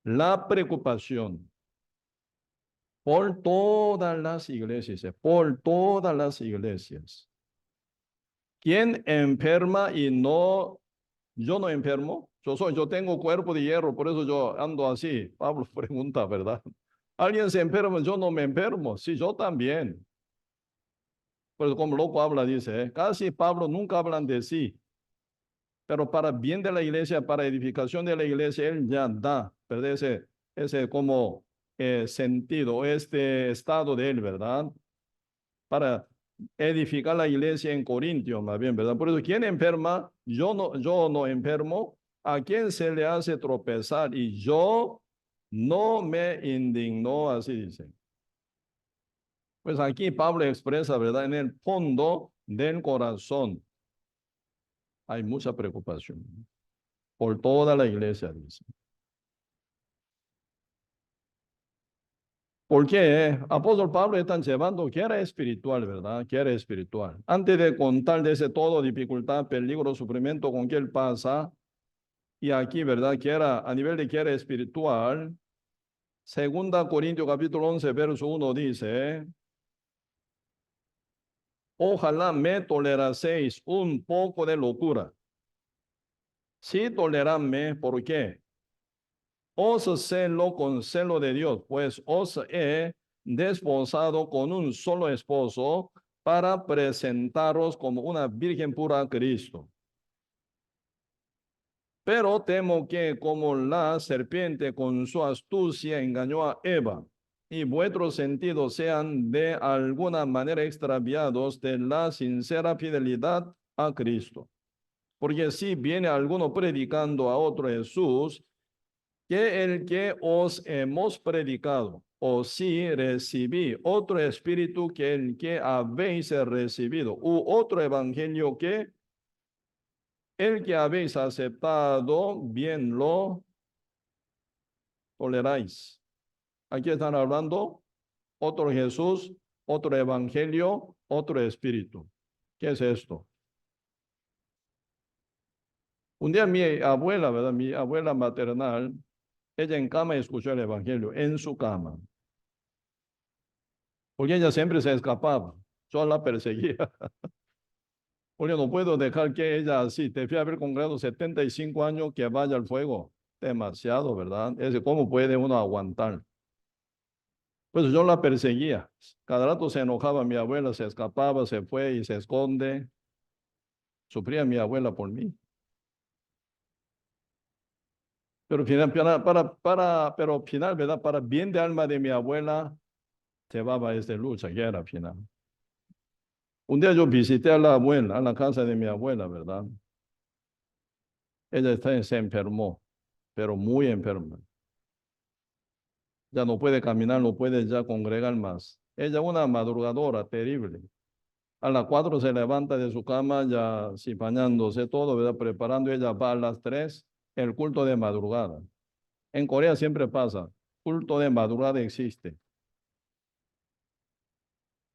la preocupación por todas las iglesias, por todas las iglesias. ¿Quién enferma y no, yo no enfermo? Yo tengo cuerpo de hierro, por eso yo ando así. Pablo pregunta, ¿verdad? ¿Alguien se enferma? Yo no me enfermo. Sí, yo también. Pues como loco habla, dice, casi Pablo nunca hablan de sí, pero para bien de la iglesia, para edificación de la iglesia, él ya da, ¿verdad? Ese como sentido, este estado de él, ¿verdad? Para edificar la iglesia en Corintios, más bien, ¿verdad? Por eso, ¿quién enferma? Yo no enfermo. ¿A quién se le hace tropezar? Y yo no me indignó, así dice. Pues aquí Pablo expresa, ¿verdad? En el fondo del corazón hay mucha preocupación por toda la iglesia, dice. Porque apóstol Pablo están llevando que era espiritual, ¿verdad? Que era espiritual. Antes de contar de ese todo, dificultad, peligro, sufrimiento con que él pasa, y aquí, ¿verdad? Que era a nivel de que era espiritual. 2 Corintios capítulo 11, verso 1 dice, ojalá me toleraseis un poco de locura. Sí, toleradme, ¿por qué? os celo con celo de Dios, pues os he desposado con un solo esposo para presentaros como una virgen pura a Cristo. Pero temo que como la serpiente con su astucia engañó a Eva, y vuestros sentidos sean de alguna manera extraviados de la sincera fidelidad a Cristo. Porque si viene alguno predicando a otro Jesús, que el que os hemos predicado, o si recibí otro espíritu que el que habéis recibido, u otro evangelio que el que habéis aceptado, bien lo toleráis. Aquí están hablando otro Jesús, otro evangelio, otro espíritu. ¿Qué es esto? Un día mi abuela, ¿verdad? Mi abuela maternal, ella en cama escuchó el evangelio, en su cama. Porque ella siempre se escapaba. Yo la perseguía. Porque no puedo dejar que ella así, te fui a haber congregado 75 años que vaya al fuego. Demasiado, ¿verdad? ¿Cómo puede uno aguantar? Pues yo la perseguía. Cada rato se enojaba mi abuela, se escapaba, se fue y se esconde. Sufría mi abuela por mí. Pero pero final, ¿verdad? Para bien de alma de mi abuela, llevaba esta lucha, que era final. Un día yo visité a la abuela, a la casa de mi abuela, ¿verdad? Se enfermó, pero muy enferma. Ya no puede caminar, no puede ya congregar más. Ella una madrugadora terrible. A las 4 se levanta de su cama, ya sí, bañándose todo, ¿verdad? Preparando, ella va a las 3, el culto de madrugada. En Corea siempre pasa, culto de madrugada existe.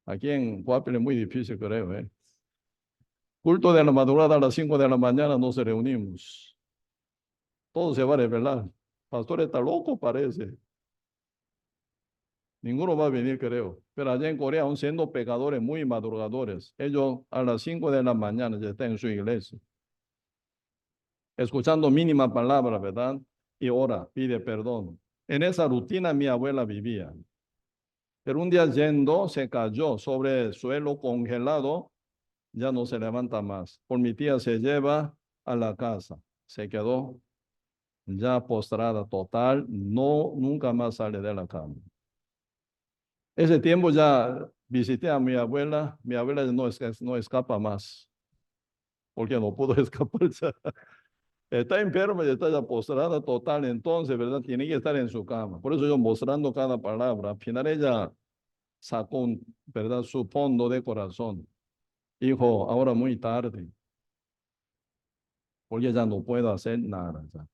Aquí en Coahuila es muy difícil, creo, ¿eh? Culto de la madrugada a las 5 de la mañana nos reunimos. Todo se va a revelar. Pastor está loco, parece. Ninguno va a venir, creo. Pero allá en Corea, aún siendo pecadores muy madrugadores, ellos a las 5 de la mañana ya están en su iglesia, escuchando mínima palabra, ¿verdad? Y ora, pide perdón. En esa rutina mi abuela vivía. Pero un día yendo, se cayó sobre el suelo congelado, ya no se levanta más. Por mi tía se lleva a la casa. Se quedó ya postrada total, no, nunca más sale de la cama. Ese tiempo ya visité a mi abuela no escapa más, porque no pudo escapar. Está enferma y está ya postrada total, entonces, ¿verdad? Tiene que estar en su cama. Por eso yo mostrando cada palabra, al final ella sacó, ¿verdad? Su fondo de corazón. Hijo, ahora muy tarde, porque ya no puedo hacer nada, ya.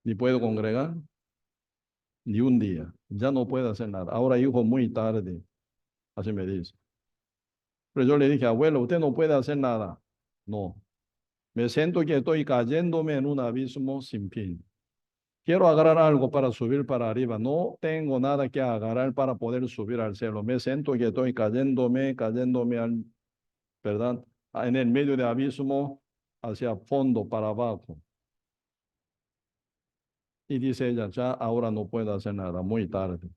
Ni puedo congregar, ni un día. Ya no puedo hacer nada. Ahora, hijo, muy tarde, así me dice. Pero yo le dije, abuelo, usted no puede hacer nada. No, me siento que estoy cayéndome en un abismo sin fin. Quiero agarrar algo para subir para arriba. No tengo nada que agarrar para poder subir al cielo. Me siento que estoy cayéndome ¿verdad? En el medio de abismo hacia fondo para abajo. Y dice ella, ya ahora no puedo hacer nada, muy tarde.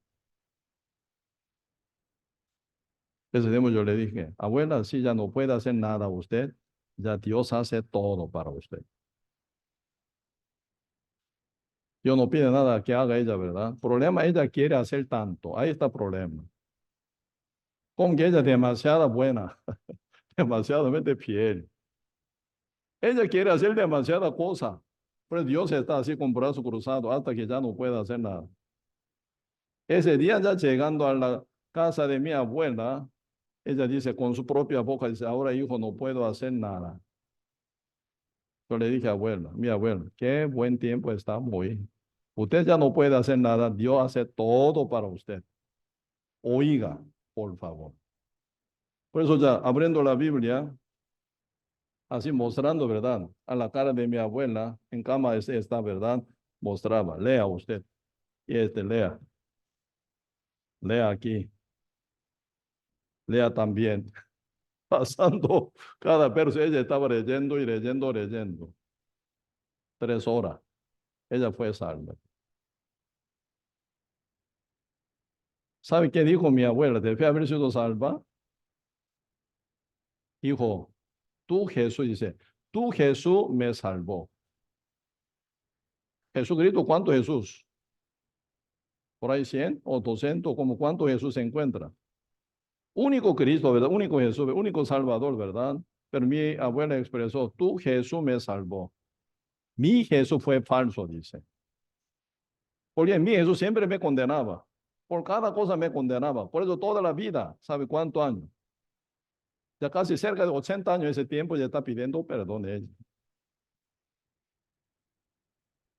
Ese tiempo yo le dije, abuela, si ya no puede hacer nada usted, ya Dios hace todo para usted. Yo no pide nada que haga ella, ¿verdad? Problema, ella quiere hacer tanto. Ahí está el problema. Con que ella es demasiado buena, demasiadamente fiel. Ella quiere hacer demasiada cosa, pero Dios está así con brazo cruzado hasta que ya no puede hacer nada. Ese día ya llegando a la casa de mi abuela, ella dice con su propia boca, dice, ahora hijo, no puedo hacer nada. Yo le dije, abuela, mi abuela, qué buen tiempo estamos hoy. Usted ya no puede hacer nada, Dios hace todo para usted. Oiga, por favor. Por eso ya abriendo la Biblia, así mostrando, ¿verdad? A la cara de mi abuela, en cama esta, ¿verdad? Mostraba, lea usted. Y lea, lea aquí, lea también. Pasando cada verso, ella estaba leyendo y leyendo, leyendo. 3 horas. Ella fue salva. ¿Sabe qué dijo mi abuela? Debe haber sido salva. Dijo, tú Jesús, dice, tú Jesús me salvó. Jesucristo, ¿cuánto Jesús? Por ahí 100 o 200, como cuánto Jesús se encuentra. Único Cristo, ¿verdad? Único Jesús, único Salvador, ¿verdad? Pero mi abuela expresó, tú Jesús me salvó. Mi Jesús fue falso, dice. Porque mi Jesús siempre me condenaba. Por cada cosa me condenaba. Por eso toda la vida, ¿sabe cuántos años? Ya casi cerca de 80 años ese tiempo ya está pidiendo perdón de ella.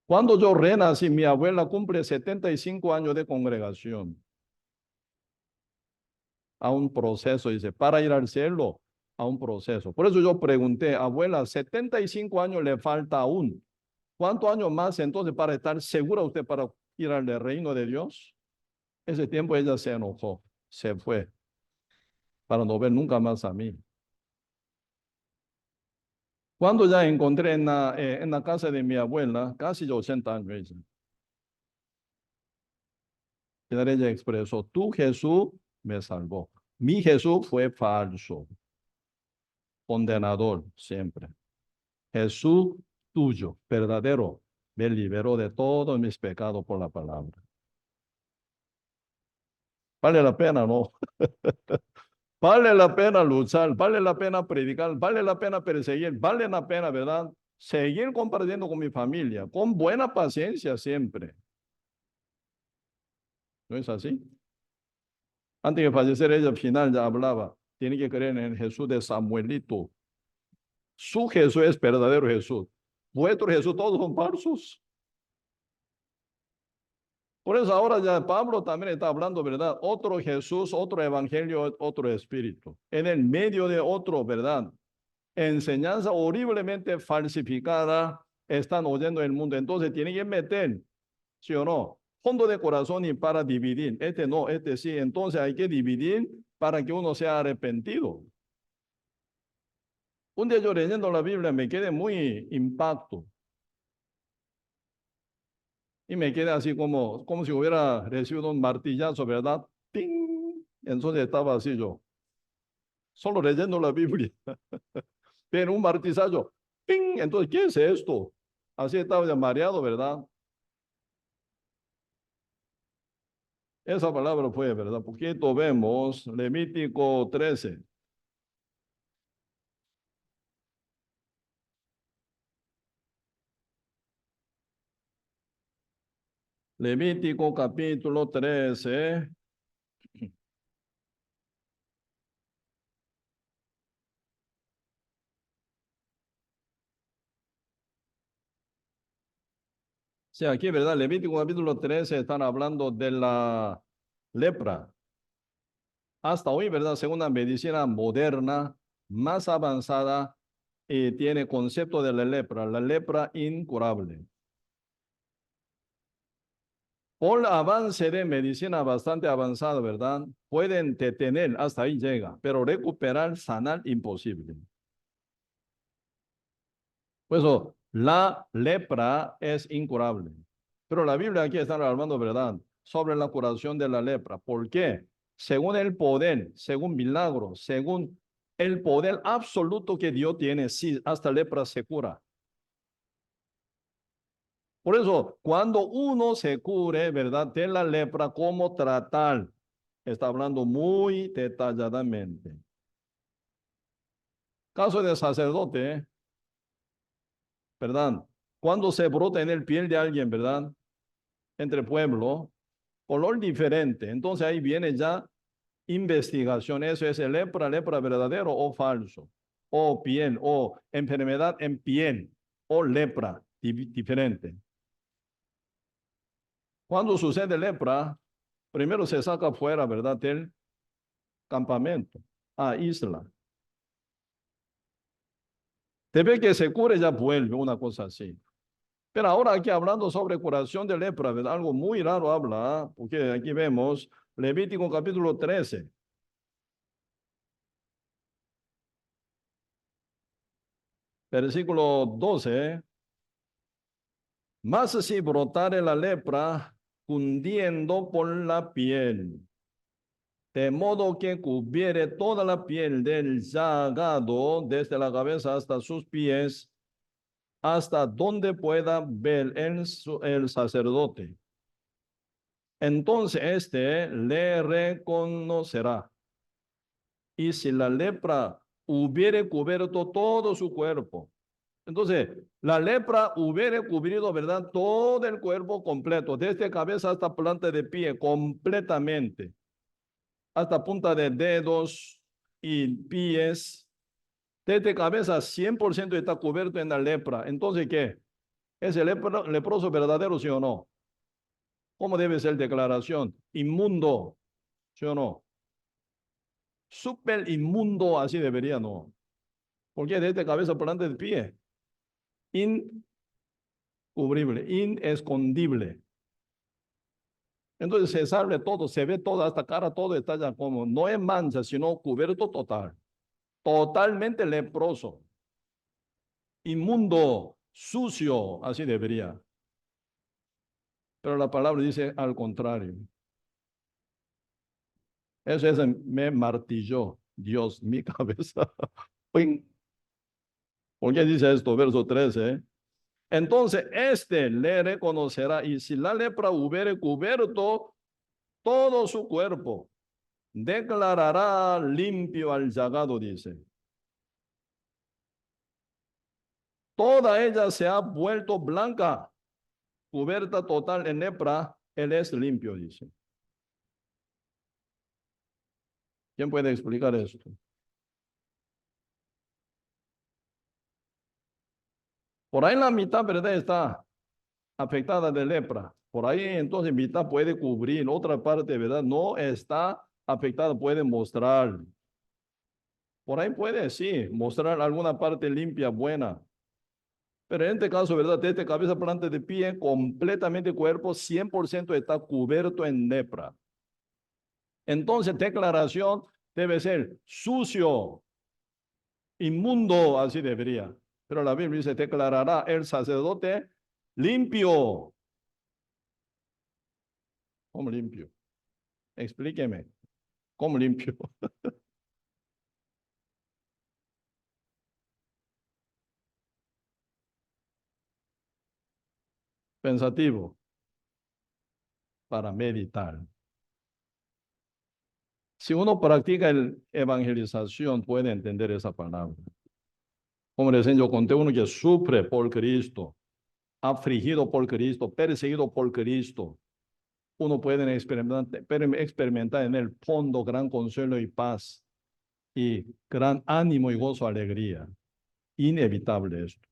Cuando yo renací, mi abuela cumple 75 años de congregación. A un proceso, dice, para ir al cielo, a un proceso. Por eso yo pregunté, abuela, 75 años le falta aún. ¿Cuántos años más entonces para estar segura usted para ir al reino de Dios? Ese tiempo ella se enojó, se fue, para no ver nunca más a mí. Cuando ya encontré en la casa de mi abuela, casi de 80 años ella expresó, tú Jesús me salvó. Mi Jesús fue falso, condenador siempre. Jesús tuyo, verdadero, me liberó de todos mis pecados por la palabra. Vale la pena, ¿no? Vale la pena luchar, vale la pena predicar, vale la pena perseguir, vale la pena, ¿verdad? Seguir compartiendo con mi familia, con buena paciencia siempre. ¿No es así? Antes de fallecer ella al final ya hablaba, tiene que creer en el Jesús de Samuelito. Su Jesús es verdadero Jesús. Vuestro Jesús todos son falsos. Por eso ahora ya Pablo también está hablando, ¿verdad? Otro Jesús, otro evangelio, otro espíritu. En el medio de otro, ¿verdad? Enseñanza horriblemente falsificada están oyendo el mundo. Entonces tienen que meter, ¿sí o no? Fondo de corazón y para dividir. Este no, este sí. Entonces hay que dividir para que uno sea arrepentido. Un día yo leyendo la Biblia me quedé muy impacto. Y me quedé así como si hubiera recibido un martillazo, ¿verdad? ¡Ting! Entonces estaba así yo, solo leyendo la Biblia. Pero un martillazo, ¡ping! Entonces, ¿qué es esto? Así estaba ya mareado, ¿verdad? Esa palabra fue, ¿verdad? Poquito vemos Levítico 13. Levítico capítulo 13. Sí, aquí, ¿verdad? Levítico capítulo 13 están hablando de la lepra. Hasta hoy, ¿verdad? Según la medicina moderna, más avanzada, tiene concepto de la lepra incurable. Por el avance de medicina bastante avanzada, ¿verdad? Pueden detener, hasta ahí llega, pero recuperar, sanar, imposible. Por eso, la lepra es incurable. Pero la Biblia aquí está hablando, ¿verdad? Sobre la curación de la lepra. ¿Por qué? Según el poder, según milagros, según el poder absoluto que Dios tiene, sí, hasta lepra se cura. Por eso, cuando uno se cure, ¿verdad? De la lepra, ¿cómo tratar? Está hablando muy detalladamente. Caso de sacerdote, ¿verdad? Cuando se brota en el piel de alguien, ¿verdad? Entre pueblo, color diferente. Entonces ahí viene ya investigación. Eso es el lepra, lepra verdadero o falso. O piel, o enfermedad en piel, o lepra diferente. Cuando sucede lepra, primero se saca fuera, ¿verdad? Del campamento, a isla. Debe que se cure, ya vuelve, una cosa así. Pero ahora aquí hablando sobre curación de lepra, ¿verdad? Algo muy raro habla, ¿ah? Porque aquí vemos Levítico capítulo 13, versículo 12. Mas si brotare la lepra, cundiendo por la piel, de modo que cubriere toda la piel del llagado, desde la cabeza hasta sus pies, hasta donde pueda ver el sacerdote. Entonces éste le reconocerá. Y si la lepra hubiere cubierto todo su cuerpo, entonces la lepra hubiere cubrido, ¿verdad? Todo el cuerpo completo, desde cabeza hasta planta de pie, completamente, hasta punta de dedos y pies. Desde cabeza 100% está cubierto en la lepra. Entonces, ¿qué? ¿Es el leproso verdadero, sí o no? ¿Cómo debe ser declaración? Inmundo, ¿sí o no? Súper inmundo, así debería, ¿no? Porque desde cabeza por delante de pie, incubrible, inescondible. Entonces se sabe todo, se ve todo, hasta cara, todo está ya como, no es mancha, sino cubierto total. Totalmente leproso, inmundo, sucio, así debería. Pero la palabra dice al contrario. Eso es, me martilló Dios mi cabeza. ¿Por qué dice esto? Verso 13. Entonces este le reconocerá, y si la lepra hubiere cubierto todo su cuerpo, declarará limpio al llagado, dice. Toda ella se ha vuelto blanca, cubierta total en lepra, él es limpio, dice. ¿Quién puede explicar esto? Por ahí la mitad, ¿verdad? Está afectada de lepra. Por ahí entonces mitad puede cubrir, otra parte, ¿verdad? No está afectada, puede mostrar. Por ahí puede, sí, mostrar alguna parte limpia, buena. Pero en este caso, ¿verdad? Desde cabeza planta de pie, completamente cuerpo, 100% está cubierto en lepra. Entonces, declaración debe ser sucio, inmundo, así debería. Pero la Biblia dice, declarará el sacerdote limpio. ¿Cómo limpio? Explíqueme. ¿Cómo limpio? Pensativo, para meditar. Si uno practica el evangelización, puede entender esa palabra. Como recién yo conté, uno que sufre por Cristo, afligido por Cristo, perseguido por Cristo, uno puede experimentar en el fondo gran consuelo y paz y gran ánimo y gozo, alegría. Inevitable esto.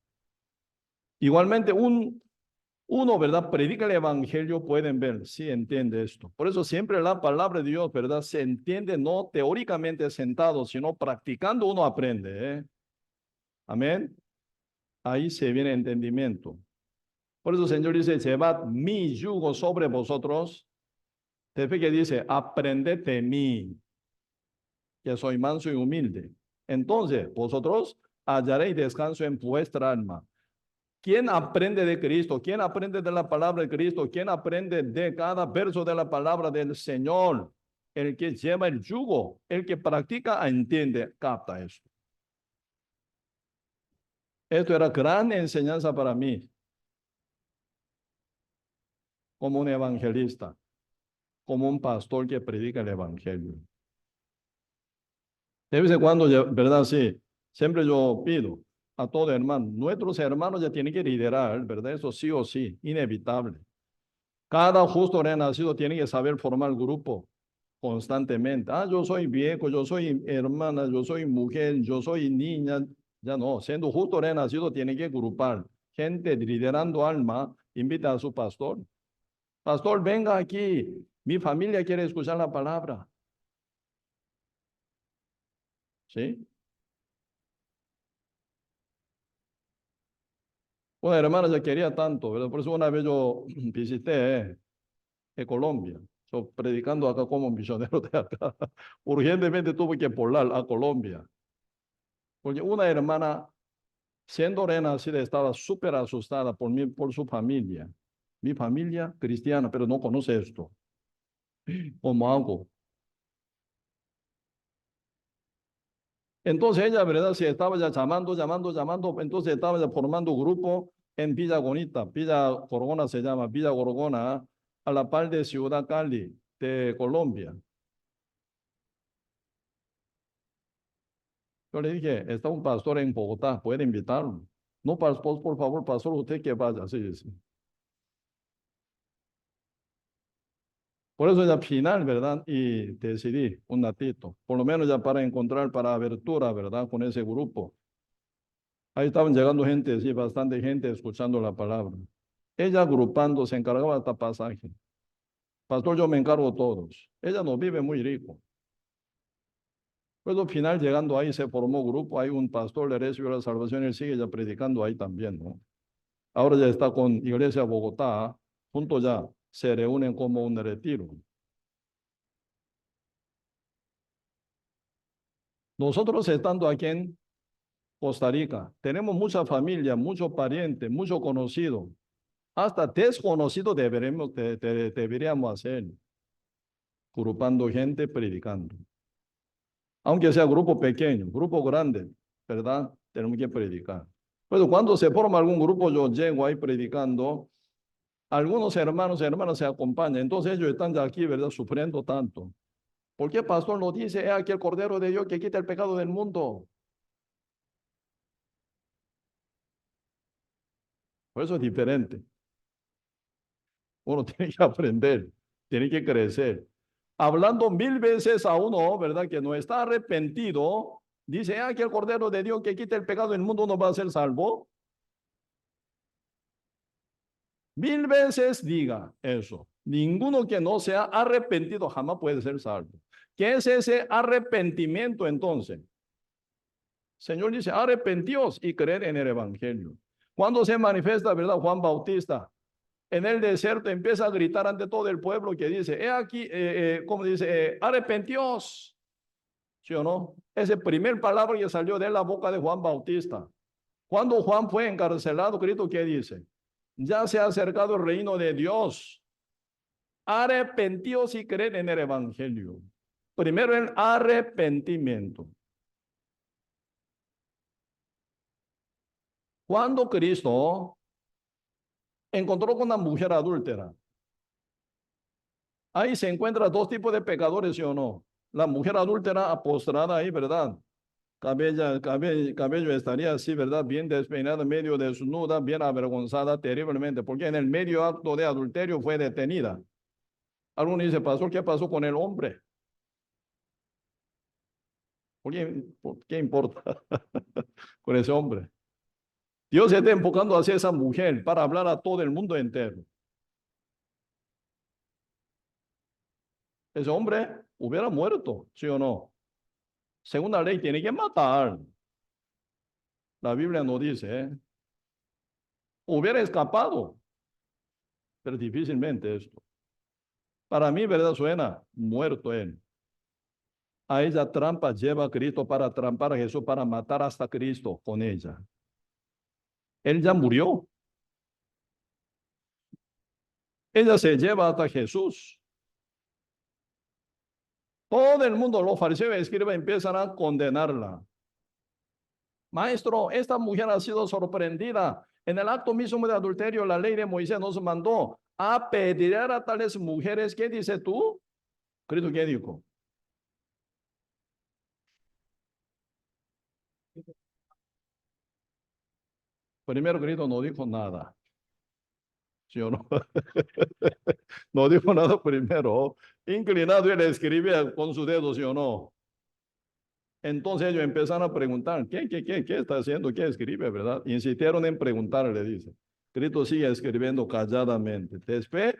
Igualmente, uno, ¿verdad? Predica el evangelio, pueden ver, sí entiende esto. Por eso siempre la palabra de Dios, ¿verdad? Se entiende no teóricamente sentado, sino practicando uno aprende, ¿eh? Amén. Ahí se viene entendimiento. Por eso el Señor dice, llevad mi yugo sobre vosotros. Después que dice, aprended de mí, que soy manso y humilde. Entonces, vosotros hallaréis descanso en vuestra alma. ¿Quién aprende de Cristo? ¿Quién aprende de la palabra de Cristo? ¿Quién aprende de cada verso de la palabra del Señor? El que lleva el yugo, el que practica, entiende, capta esto. Esto era gran enseñanza para mí, como un evangelista, como un pastor que predica el evangelio. De vez en cuando, ¿verdad? Sí, siempre yo pido a todo hermano, nuestros hermanos ya tienen que liderar, ¿verdad? Eso sí o sí, inevitable. Cada justo renacido tiene que saber formar grupo constantemente. Ah, yo soy viejo, yo soy hermana, yo soy mujer, yo soy niña. Ya no, siendo justo renacido tiene que agrupar gente liderando alma, invita a su pastor. Pastor, venga aquí, mi familia quiere escuchar la palabra. ¿Sí? Una hermana se quería tanto, ¿verdad? Por eso una vez yo visité Colombia, yo predicando acá como misionero de acá. Urgentemente tuve que volar a Colombia, porque una hermana Siendo renacida, estaba súper asustada por mí, por su familia. Mi familia cristiana, pero no conoce esto. ¿Cómo hago? Entonces ella, ¿verdad? Se estaba ya llamando. Entonces estaba ya formando grupo en Villa Bonita. Villa Gorgona se llama, Villa Gorgona, a la par de Ciudad Cali, de Colombia. Yo le dije, está un pastor en Bogotá, puede invitarlo. No, pastor, por favor, pastor, usted que vaya. Sí, sí. Por eso ya al final, ¿verdad? Y decidí un ratito, por lo menos ya para encontrar para abertura, ¿verdad? Con ese grupo. Ahí estaban llegando gente, sí, bastante gente escuchando la palabra. Ella agrupando, se encargaba hasta pasaje. Pastor, yo me encargo todos. Ella no vive muy rico. Pues al final, llegando ahí, se formó grupo. Hay un pastor, le recibió la salvación y él sigue ya predicando ahí también, ¿no? Ahora ya está con Iglesia Bogotá, juntos ya se reúnen como un retiro. Nosotros estando aquí en Costa Rica, tenemos mucha familia, muchos parientes, muchos conocidos, hasta desconocidos deberíamos hacer, agrupando gente, predicando. Aunque sea grupo pequeño, grupo grande, ¿verdad? Tenemos que predicar. Pero cuando se forma algún grupo, yo llego ahí predicando, algunos hermanos y hermanas se acompañan, entonces ellos están ya aquí, ¿verdad? Sufriendo tanto. ¿Por qué pastor nos dice, aquí el Cordero de Dios que quita el pecado del mundo? Por eso es diferente. Uno tiene que aprender, tiene que crecer. Hablando mil veces a uno, ¿verdad? Que no está arrepentido, dice, aquí el Cordero de Dios que quita el pecado del mundo no va a ser salvo. Mil veces diga eso. Ninguno que no sea arrepentido jamás puede ser salvo. ¿Qué es ese arrepentimiento entonces? Señor dice, arrepentíos y creer en el Evangelio. Cuando se manifiesta, ¿verdad? Juan Bautista en el desierto empieza a gritar ante todo el pueblo que dice, he aquí, como dice, arrepentíos. ¿Sí o no? Esa primer palabra que salió de la boca de Juan Bautista. Cuando Juan fue encarcelado, Cristo, ¿qué dice? Ya se ha acercado el reino de Dios. Arrepentíos y creed en el Evangelio. Primero el arrepentimiento. Cuando Cristo encontró con una mujer adúltera, ahí se encuentran dos tipos de pecadores, ¿sí o no? La mujer adúltera postrada ahí, ¿verdad? Cabello estaría así, ¿verdad? Bien despeinada, medio desnuda, bien avergonzada terriblemente, porque en el medio acto de adulterio fue detenida. Alguno dice, pastor, ¿qué pasó con el hombre? Por qué importa con ese hombre? Dios se está enfocando hacia esa mujer para hablar a todo el mundo entero. Ese hombre hubiera muerto, ¿sí o no? Según la ley, tiene que matar. La Biblia no dice, ¿eh? Hubiera escapado, pero difícilmente esto. Para mí, ¿verdad? Suena muerto él. A ella trampa lleva a Cristo para trampar a Jesús, para matar hasta Cristo con ella. Él ya murió. Ella se lleva hasta Jesús. Todo el mundo, los fariseos y escribas, empiezan a condenarla. Maestro, esta mujer ha sido sorprendida. En el acto mismo de adulterio, la ley de Moisés nos mandó a pedir a tales mujeres. ¿Qué dices tú? Cristo, ¿qué dijo? Primero, Cristo no dijo nada. ¿Sí o no? No dijo nada primero. Inclinado, él escribía con sus dedos, ¿sí o no? Entonces ellos empezaron a preguntar, ¿qué está haciendo? ¿Qué escribe, verdad? Insistieron en preguntarle, dice. Cristo sigue escribiendo calladamente. Después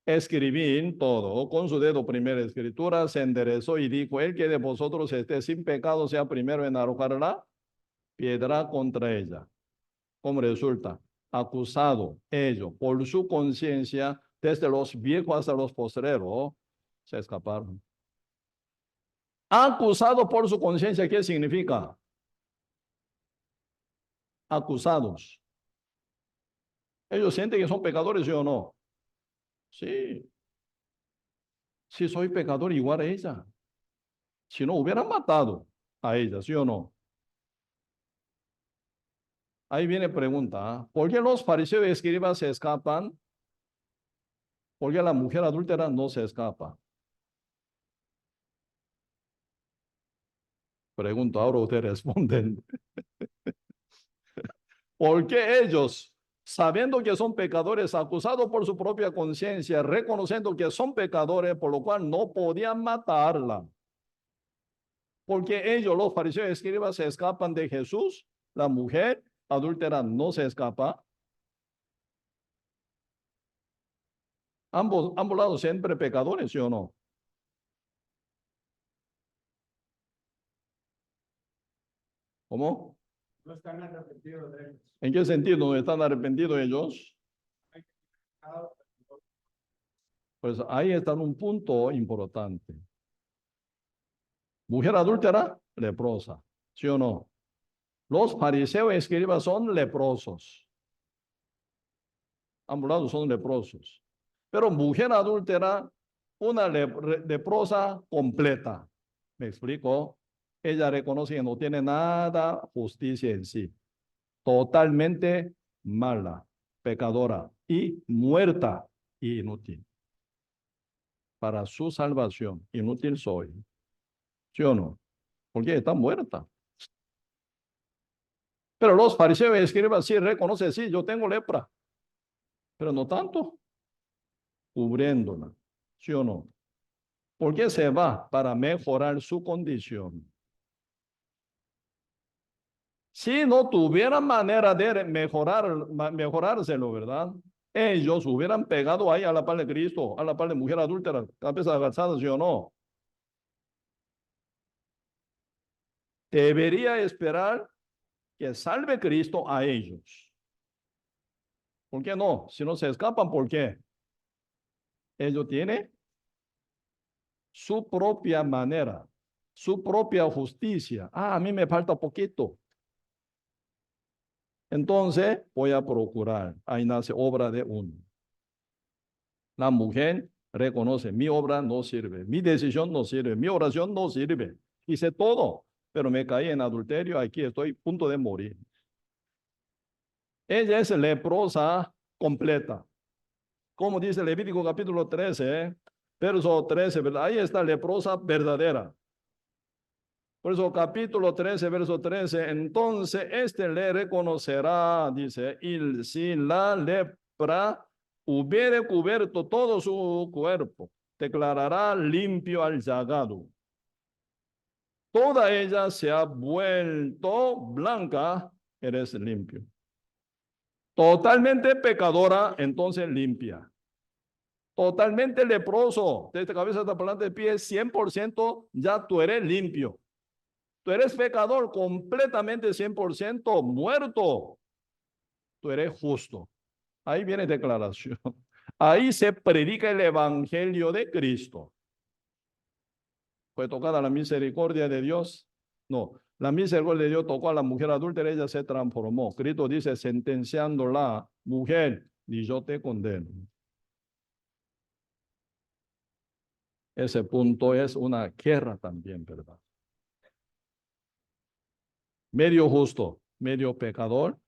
escribí todo, con su dedo primera escritura, se enderezó y dijo, el que de vosotros esté sin pecado sea primero en arrojar la piedra contra ella. Como resulta, acusado ellos por su conciencia, desde los viejos hasta los postreros, se escaparon. Acusado por su conciencia, ¿qué significa? acusados. Ellos sienten que son pecadores, ¿sí o no? Sí. Si soy pecador igual a ella. Si no, hubieran matado a ella, ¿sí o no? Ahí viene pregunta, ¿ah? ¿Por qué los fariseos y escribas se escapan? ¿Por qué la mujer adúltera no se escapa? Pregunto, ahora ustedes responden. ¿Por qué ellos, sabiendo que son pecadores, acusados por su propia conciencia, reconociendo que son pecadores, por lo cual no podían matarla? Porque ellos, los fariseos y escribas, se escapan de Jesús, la mujer adúltera no se escapa. Ambos lados siempre pecadores, ¿sí o no? ¿Cómo? No están arrepentidos de ellos. ¿En qué sentido no están arrepentidos ellos? Pues ahí está un punto importante. Mujer adúltera, leprosa, ¿sí o no? Los fariseos y escribas son leprosos. Ambos lados son leprosos. Pero mujer adúltera, una leprosa completa. ¿Me explico? Ella reconoce que no tiene nada justicia en sí. Totalmente mala, pecadora y muerta y inútil. Para su salvación, inútil soy. ¿Sí o no? Porque está muerta. Pero los fariseos y escribas sí reconocen, sí, yo tengo lepra, pero no tanto, cubriéndola. ¿Sí o no? ¿Por qué se va? Para mejorar su condición. Si no tuvieran manera de mejorárselo, ¿verdad? Ellos hubieran pegado ahí a la par de Cristo, a la par de mujer adúltera, cabeza agachada, ¿sí o no? Debería esperar que salve Cristo a ellos. ¿Por qué no? Si no se escapan, ¿por qué? Ellos tienen su propia manera, su propia justicia. Ah, a mí me falta poquito. Entonces voy a procurar. Ahí nace obra de uno. La mujer reconoce, mi obra no sirve, mi decisión no sirve, mi oración no sirve. Hice todo, pero me caí en adulterio, aquí estoy a punto de morir. Ella es leprosa completa. Como dice Levítico capítulo 13, verso 13, ¿verdad? Ahí está leprosa verdadera. Por eso capítulo 13, verso 13, entonces este le reconocerá, dice, y si la lepra hubiere cubierto todo su cuerpo, declarará limpio al llagado. Toda ella se ha vuelto blanca, eres limpio. Totalmente pecadora, entonces limpia. Totalmente leproso, desde cabeza hasta planta de pie, 100%, ya tú eres limpio. Tú eres pecador completamente 100% muerto. Tú eres justo. Ahí viene declaración. Ahí se predica el evangelio de Cristo. ¿Fue tocada la misericordia de Dios? No. La misericordia de Dios tocó a la mujer adúltera, ella se transformó. Cristo dice, sentenciándola, mujer, ni yo te condeno. Ese punto es una guerra también, ¿verdad? Medio justo, medio pecador.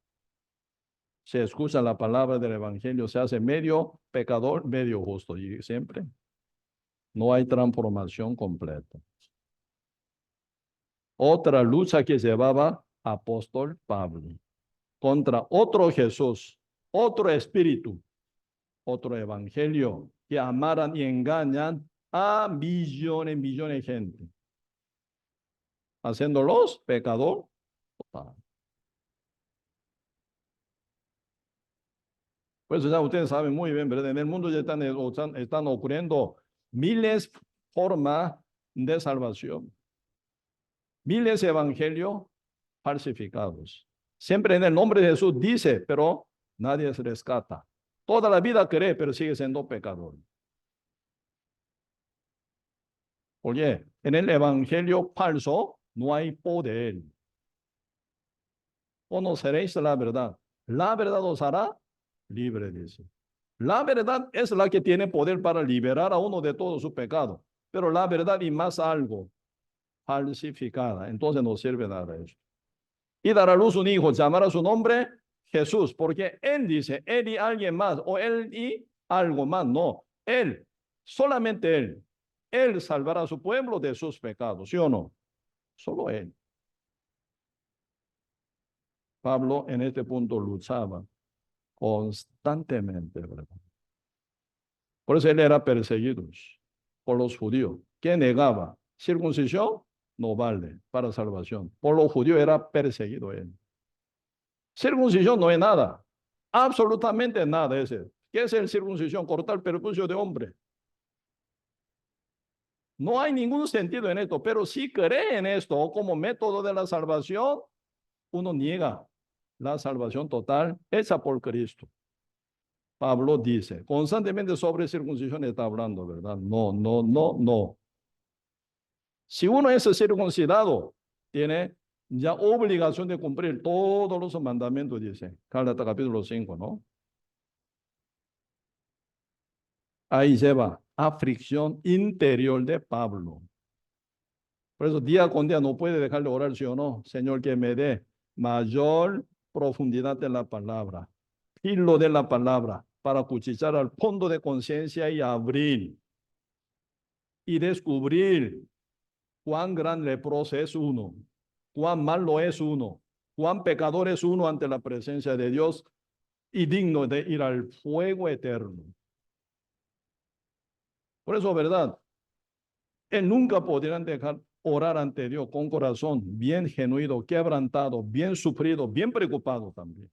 Se escucha la palabra del evangelio, se hace medio pecador, medio justo. Y siempre no hay transformación completa. Otra lucha que llevaba apóstol Pablo contra otro Jesús, otro espíritu, otro evangelio que amaran y engañan a millones, millones de gente, haciéndolos pecador total. Pues ya ustedes saben muy bien, ¿verdad? En el mundo ya están ocurriendo miles de formas de salvación, miles de evangelios falsificados. Siempre en el nombre de Jesús dice, pero nadie se rescata. Toda la vida cree, pero sigue siendo pecador. Oye, en el evangelio falso no hay poder. Conoceréis la verdad. La verdad os hará libre, dice. La verdad es la que tiene poder para liberar a uno de todo su pecado. Pero la verdad y más algo, falsificada. Entonces no sirve nada eso. Y dará a luz un hijo, llamará su nombre Jesús, porque él dice, él y alguien más, o él y algo más, no, él, solamente él salvará a su pueblo de sus pecados, ¿sí o no? Solo él. Pablo en este punto luchaba constantemente, ¿verdad? Por eso él era perseguido por los judíos. ¿Qué negaba? Circuncisión no vale para salvación. Por los judíos era perseguido él. Circuncisión no es nada, absolutamente nada ese. ¿Qué es el circuncisión? Cortar el prepucio de hombre. No hay ningún sentido en esto, pero si cree en esto como método de la salvación, uno niega la salvación total hecha por Cristo. Pablo dice, constantemente sobre circuncisión está hablando, ¿verdad? No, no, no, no. Si uno es circuncidado, tiene ya obligación de cumplir todos los mandamientos, dice Gálatas capítulo 5, ¿no? Ahí lleva aflicción interior de Pablo. Por eso día con día no puede dejar de orar, sí o no. Señor, que me dé mayor profundidad de la palabra, hilo de la palabra, para cuchillar al fondo de conciencia y abrir y descubrir cuán gran leproso es uno, cuán malo es uno, cuán pecador es uno ante la presencia de Dios y digno de ir al fuego eterno. Por eso, ¿verdad? Él nunca podrían dejar orar ante Dios con corazón bien genuino, quebrantado, bien sufrido, bien preocupado también.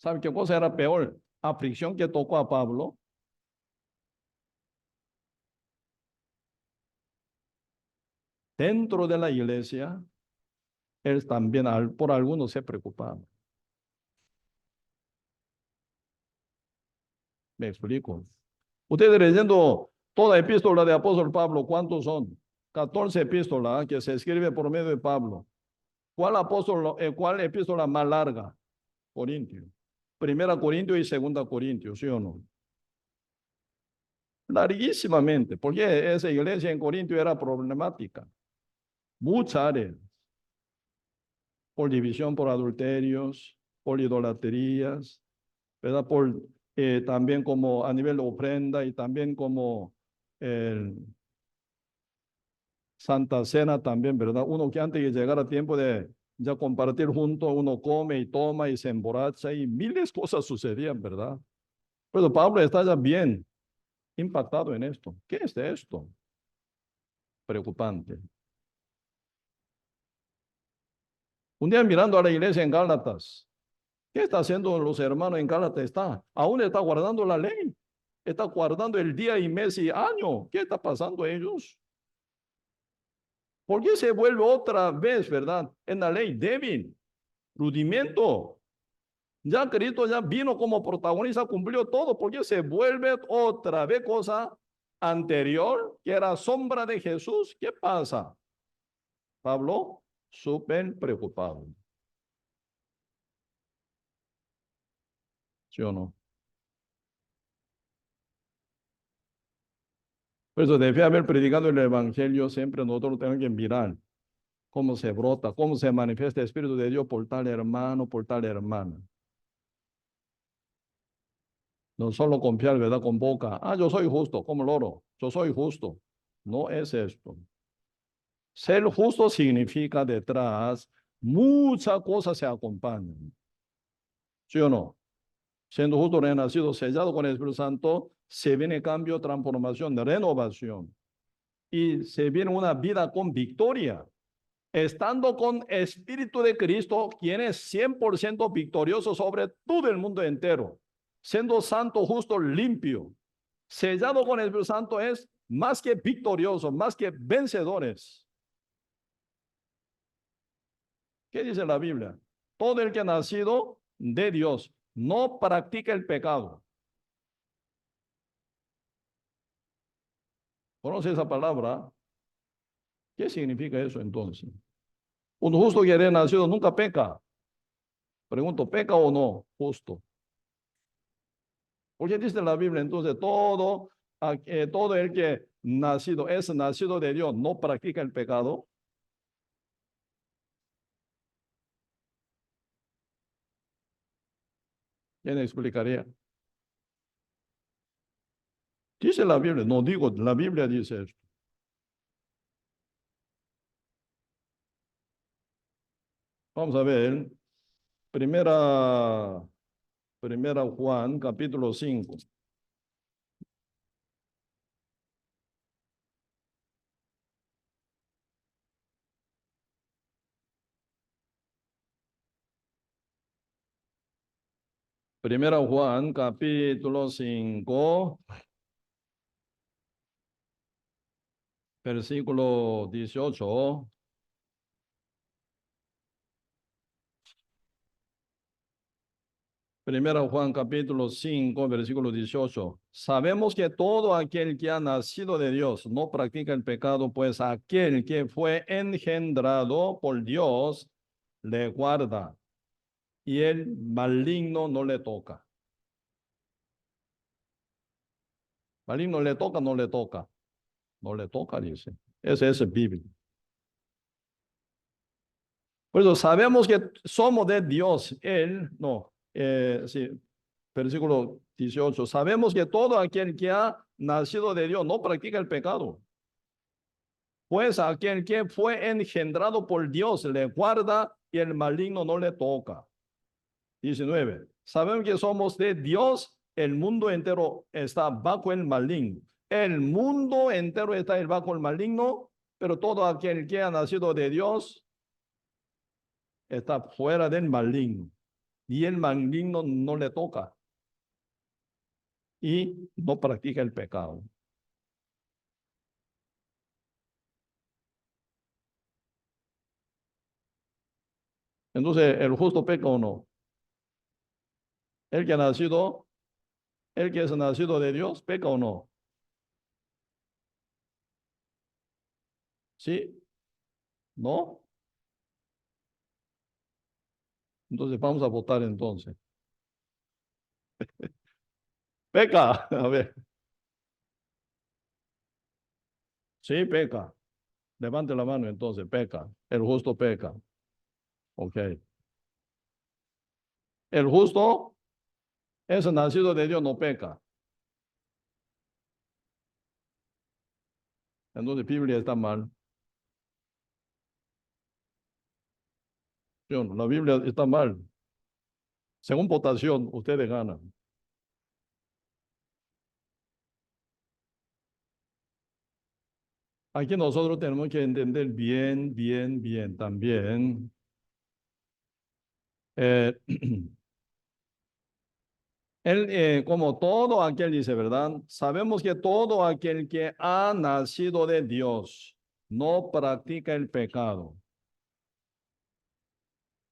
¿Sabe qué cosa era peor? Aflicción que tocó a Pablo. Dentro de la iglesia, él también por algunos se preocupaba. Me explico. Ustedes leyendo toda epístola de apóstol Pablo, ¿cuántos son? 14 epístolas que se escribe por medio de Pablo. ¿Cuál epístola más larga? Corintios. Primera Corintios y Segunda Corintios, ¿sí o no? Larguísimamente, porque esa iglesia en Corintio era problemática. Muchas áreas, por división por adulterios, por idolatrías, ¿verdad? También como a nivel de ofrenda y también como el Santa Cena también, ¿verdad? Uno que antes de llegar a tiempo de ya compartir juntos, uno come y toma y se emborracha y miles de cosas sucedían, ¿verdad? Pero Pablo está ya bien impactado en esto. ¿Qué es esto? Preocupante. Un día mirando a la iglesia en Gálatas, ¿qué está haciendo los hermanos en Gálatas? Aún está guardando la ley, está guardando el día y mes y año. ¿Qué está pasando a ellos? ¿Por qué se vuelve otra vez, verdad? En la ley débil, rudimento. Ya Cristo ya vino como protagonista, cumplió todo. ¿Por qué se vuelve otra vez cosa anterior, que era sombra de Jesús? ¿Qué pasa? Pablo, súper preocupado. ¿Sí o no? Por eso debe haber predicado el evangelio, siempre nosotros tenemos que mirar cómo se brota, cómo se manifiesta el Espíritu de Dios por tal hermano, por tal hermana. No solo confiar, ¿verdad? Con boca. Ah, yo soy justo, como loro. Yo soy justo. No es esto. Ser justo significa detrás muchas cosas se acompañan. ¿Sí o no? Siendo justo, renacido, sellado con el Espíritu Santo, se viene cambio, transformación, renovación. Y se viene una vida con victoria. Estando con Espíritu de Cristo, quien es 100% victorioso sobre todo el mundo entero. Siendo santo, justo, limpio. Sellado con el Espíritu Santo es más que victorioso, más que vencedores. ¿Qué dice la Biblia? Todo el que ha nacido de Dios no practica el pecado. ¿Conoce esa palabra? ¿Qué significa eso entonces? Un justo que haya nacido nunca peca. Pregunto, ¿peca o no? Justo. Porque dice la Biblia, entonces, todo el que nacido, es nacido de Dios, no practica el pecado. ¿Quién explicaría? Dice la Biblia, no digo, la Biblia dice esto. Vamos a ver, primera, primera Juan, capítulo 5. Primera Juan, capítulo 5, versículo 18. Primera Juan capítulo 5, versículo 18. Sabemos que todo aquel que ha nacido de Dios no practica el pecado, pues aquel que fue engendrado por Dios le guarda y el maligno no le toca. Maligno le toca, no le toca. No le toca, dice. Ese es el Biblia. Por eso sabemos que somos de Dios. Él, no, sí, versículo 18. Sabemos que todo aquel que ha nacido de Dios no practica el pecado. Pues aquel que fue engendrado por Dios le guarda y el maligno no le toca. 19. Sabemos que somos de Dios, el mundo entero está bajo el maligno. El mundo entero está bajo el maligno, pero todo aquel que ha nacido de Dios está fuera del maligno. Y el maligno no le toca. Y no practica el pecado. Entonces, ¿el justo peca o no? El que ha nacido, el que es nacido de Dios, ¿peca o no? ¿Sí? ¿No? Entonces vamos a votar entonces. Peca. A ver. Sí, peca. Levante la mano entonces. Peca. El justo peca. Ok. El justo es nacido de Dios, no peca. Entonces la Biblia está mal. La Biblia está mal. Según votación, ustedes ganan. Aquí nosotros tenemos que entender bien, bien, bien también. Como todo aquel dice, ¿verdad? Sabemos que todo aquel que ha nacido de Dios no practica el pecado.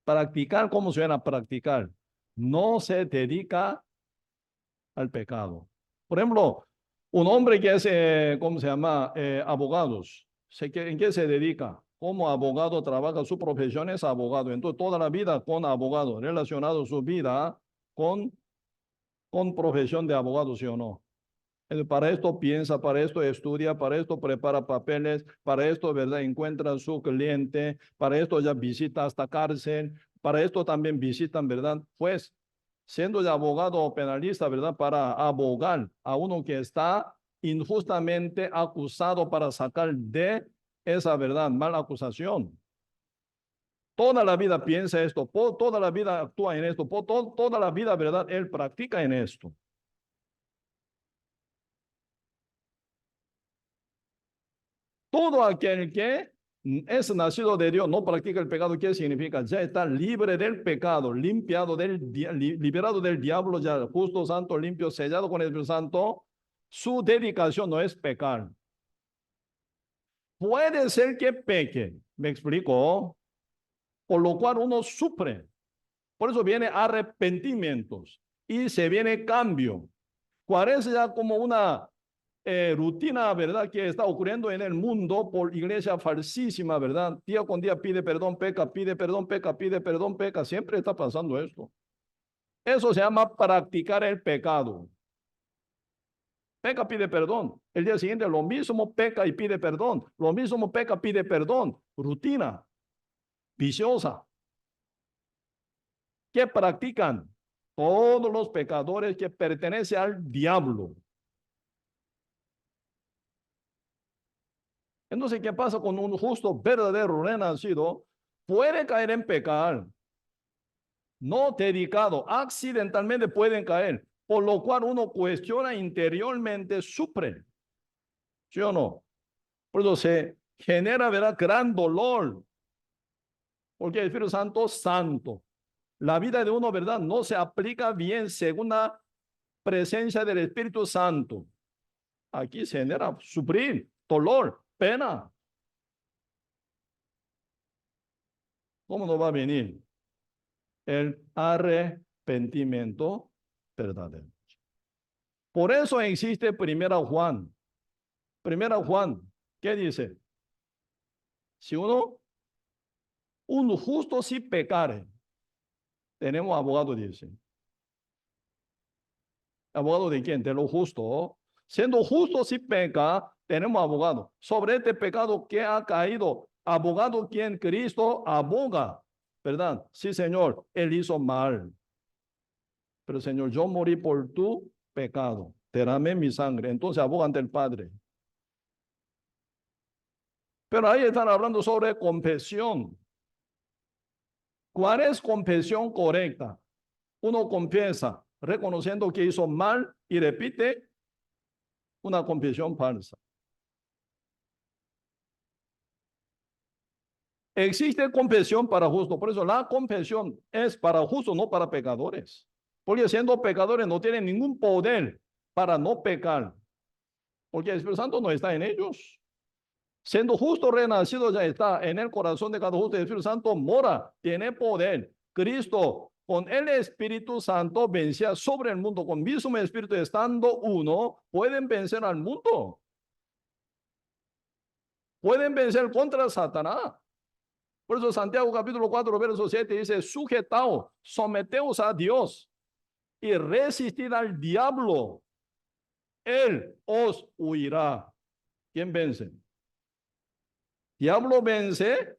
Practicar, ¿cómo suena practicar? No se dedica al pecado. Por ejemplo, un hombre que es, ¿cómo se llama? Abogados. ¿En qué se dedica? Como abogado trabaja, su profesión es abogado. Entonces, toda la vida con abogado, relacionado su vida con profesión de abogado, ¿sí o no? Para esto piensa, para esto estudia, para esto prepara papeles, para esto, ¿verdad? Encuentra a su cliente, para esto ya visita hasta cárcel, para esto también visitan, ¿verdad? Pues, siendo ya abogado o penalista, ¿verdad? Para abogar a uno que está injustamente acusado para sacar de esa, ¿verdad? Mala acusación. Toda la vida piensa esto, toda la vida actúa en esto, toda la vida, ¿verdad? Él practica en esto. Todo aquel que es nacido de Dios, no practica el pecado. ¿Qué significa? Ya está libre del pecado, liberado del diablo, ya justo, santo, limpio, sellado con el Espíritu Santo. Su dedicación no es pecar. Puede ser que peque, me explico, por lo cual uno sufre. Por eso viene arrepentimientos y se viene cambio. ¿Cuál es ya como una rutina, ¿verdad? Que está ocurriendo en el mundo por iglesia falsísima, ¿verdad? Día con día pide perdón, peca, pide perdón, peca, pide perdón, peca. Siempre está pasando esto. Eso se llama practicar el pecado. Peca, pide perdón. El día siguiente lo mismo peca y pide perdón. Lo mismo peca, pide perdón. Rutina viciosa. ¿Qué practican? Todos los pecadores que pertenecen al diablo. Entonces, ¿qué pasa con un justo verdadero renacido? Puede caer en pecar, no dedicado, accidentalmente pueden caer, por lo cual uno cuestiona interiormente, sufre, ¿sí o no? Por eso se genera, ¿verdad?, gran dolor, porque el Espíritu Santo es santo. La vida de uno, ¿verdad?, no se aplica bien según la presencia del Espíritu Santo. Aquí se genera sufrir, dolor, pena. ¿Cómo no va a venir el arrepentimiento verdadero? Por eso existe Primera Juan. Primera Juan, ¿qué dice? Si un justo si pecare, tenemos abogado, dice. ¿Abogado de quién? De lo justo. Siendo justo si peca, tenemos abogado. Sobre este pecado que ha caído, abogado quien Cristo aboga, ¿verdad? Sí, Señor, él hizo mal. Pero, Señor, yo morí por tu pecado. Derramé mi sangre. Entonces aboga ante el Padre. Pero ahí están hablando sobre confesión. ¿Cuál es confesión correcta? Uno confiesa reconociendo que hizo mal y repite una confesión falsa. Existe confesión para justo, por eso la confesión es para justos, no para pecadores. Porque siendo pecadores no tienen ningún poder para no pecar, porque el Espíritu Santo no está en ellos. Siendo justo renacido ya está en el corazón de cada justo. El Espíritu Santo mora, tiene poder. Cristo con el Espíritu Santo vencía sobre el mundo. Con mismo Espíritu estando uno, pueden vencer al mundo. Pueden vencer contra Satanás. Por eso Santiago capítulo 4, verso 7 dice, sujetaos, someteos a Dios y resistid al diablo. Él os huirá. ¿Quién vence? ¿Diablo vence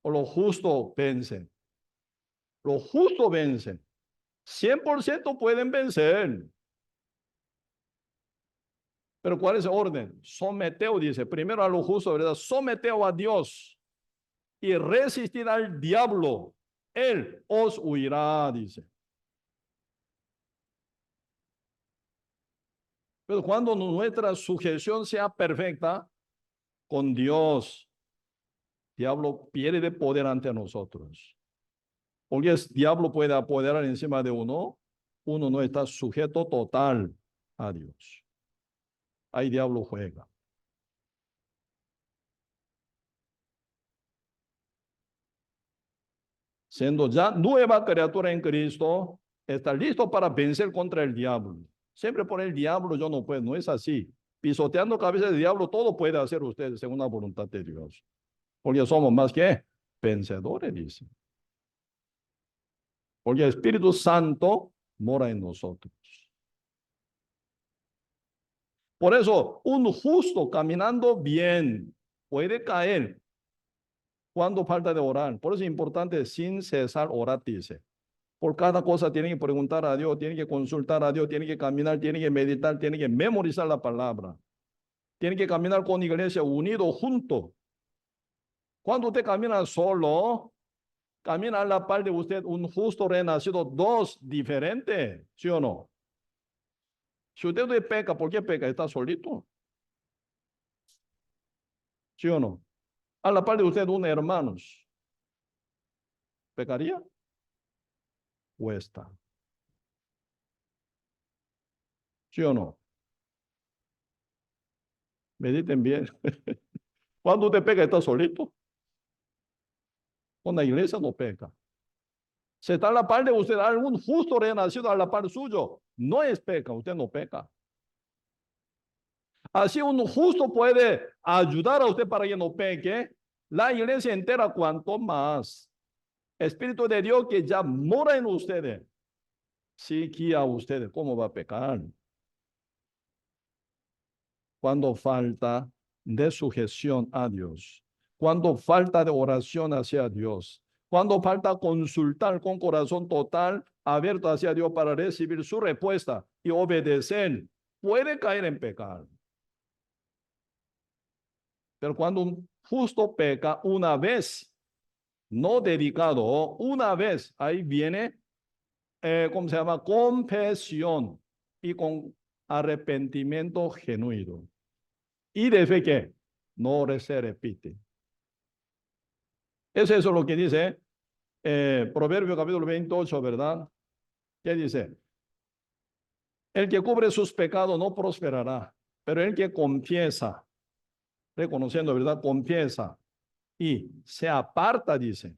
o lo justo vence? Lo justo vence. 100% pueden vencer. Pero ¿cuál es el orden? Someteo, dice. Primero a lo justo, ¿verdad? Someteo a Dios y resistir al diablo. Él os huirá, dice. Pero cuando nuestra sujeción sea perfecta con Dios, diablo pierde poder ante nosotros. Porque el diablo puede apoderar encima de uno, uno no está sujeto total a Dios. Ahí diablo juega. Siendo ya nueva criatura en Cristo, está listo para vencer contra el diablo. Siempre por el diablo yo no puedo, no es así. Pisoteando cabeza de diablo, todo puede hacer usted según la voluntad de Dios. Porque somos más que vencedores, dice. Porque el Espíritu Santo mora en nosotros. Por eso, un justo caminando bien puede caer cuando falta de orar. Por eso es importante sin cesar orar, dice. Por cada cosa tiene que preguntar a Dios, tiene que consultar a Dios, tiene que caminar, tiene que meditar, tiene que memorizar la palabra. Tiene que caminar con la iglesia unido, junto. Cuando usted camina solo, camina a la par de usted un justo renacido, dos diferentes, ¿sí o no? Si usted peca, ¿por qué peca? ¿Está solito? ¿Sí o no? A la par de usted un hermanos, ¿pecaría? ¿O está? ¿Sí o no? Mediten bien. Cuando usted peca, está solito. Con la iglesia no peca. Si está a la par de usted, algún justo renacido a la par suyo, no es peca, usted no peca. Así un justo puede ayudar a usted para que no peque. La iglesia entera, cuanto más. Espíritu de Dios que ya mora en ustedes. Sí, guía a ustedes. ¿Cómo va a pecar? Cuando falta de sujeción a Dios, cuando falta de oración hacia Dios, cuando falta consultar con corazón total abierto hacia Dios para recibir su respuesta y obedecer, puede caer en pecado. Pero cuando un justo peca una vez, no dedicado, una vez, ahí viene, ¿cómo se llama? Confesión y con arrepentimiento genuino. Y de fe que no se repite. Es eso lo que dice Proverbio capítulo 28, ¿verdad? ¿Qué dice? El que cubre sus pecados no prosperará, pero el que confiesa, reconociendo, ¿verdad? Confiesa y se aparta, dice.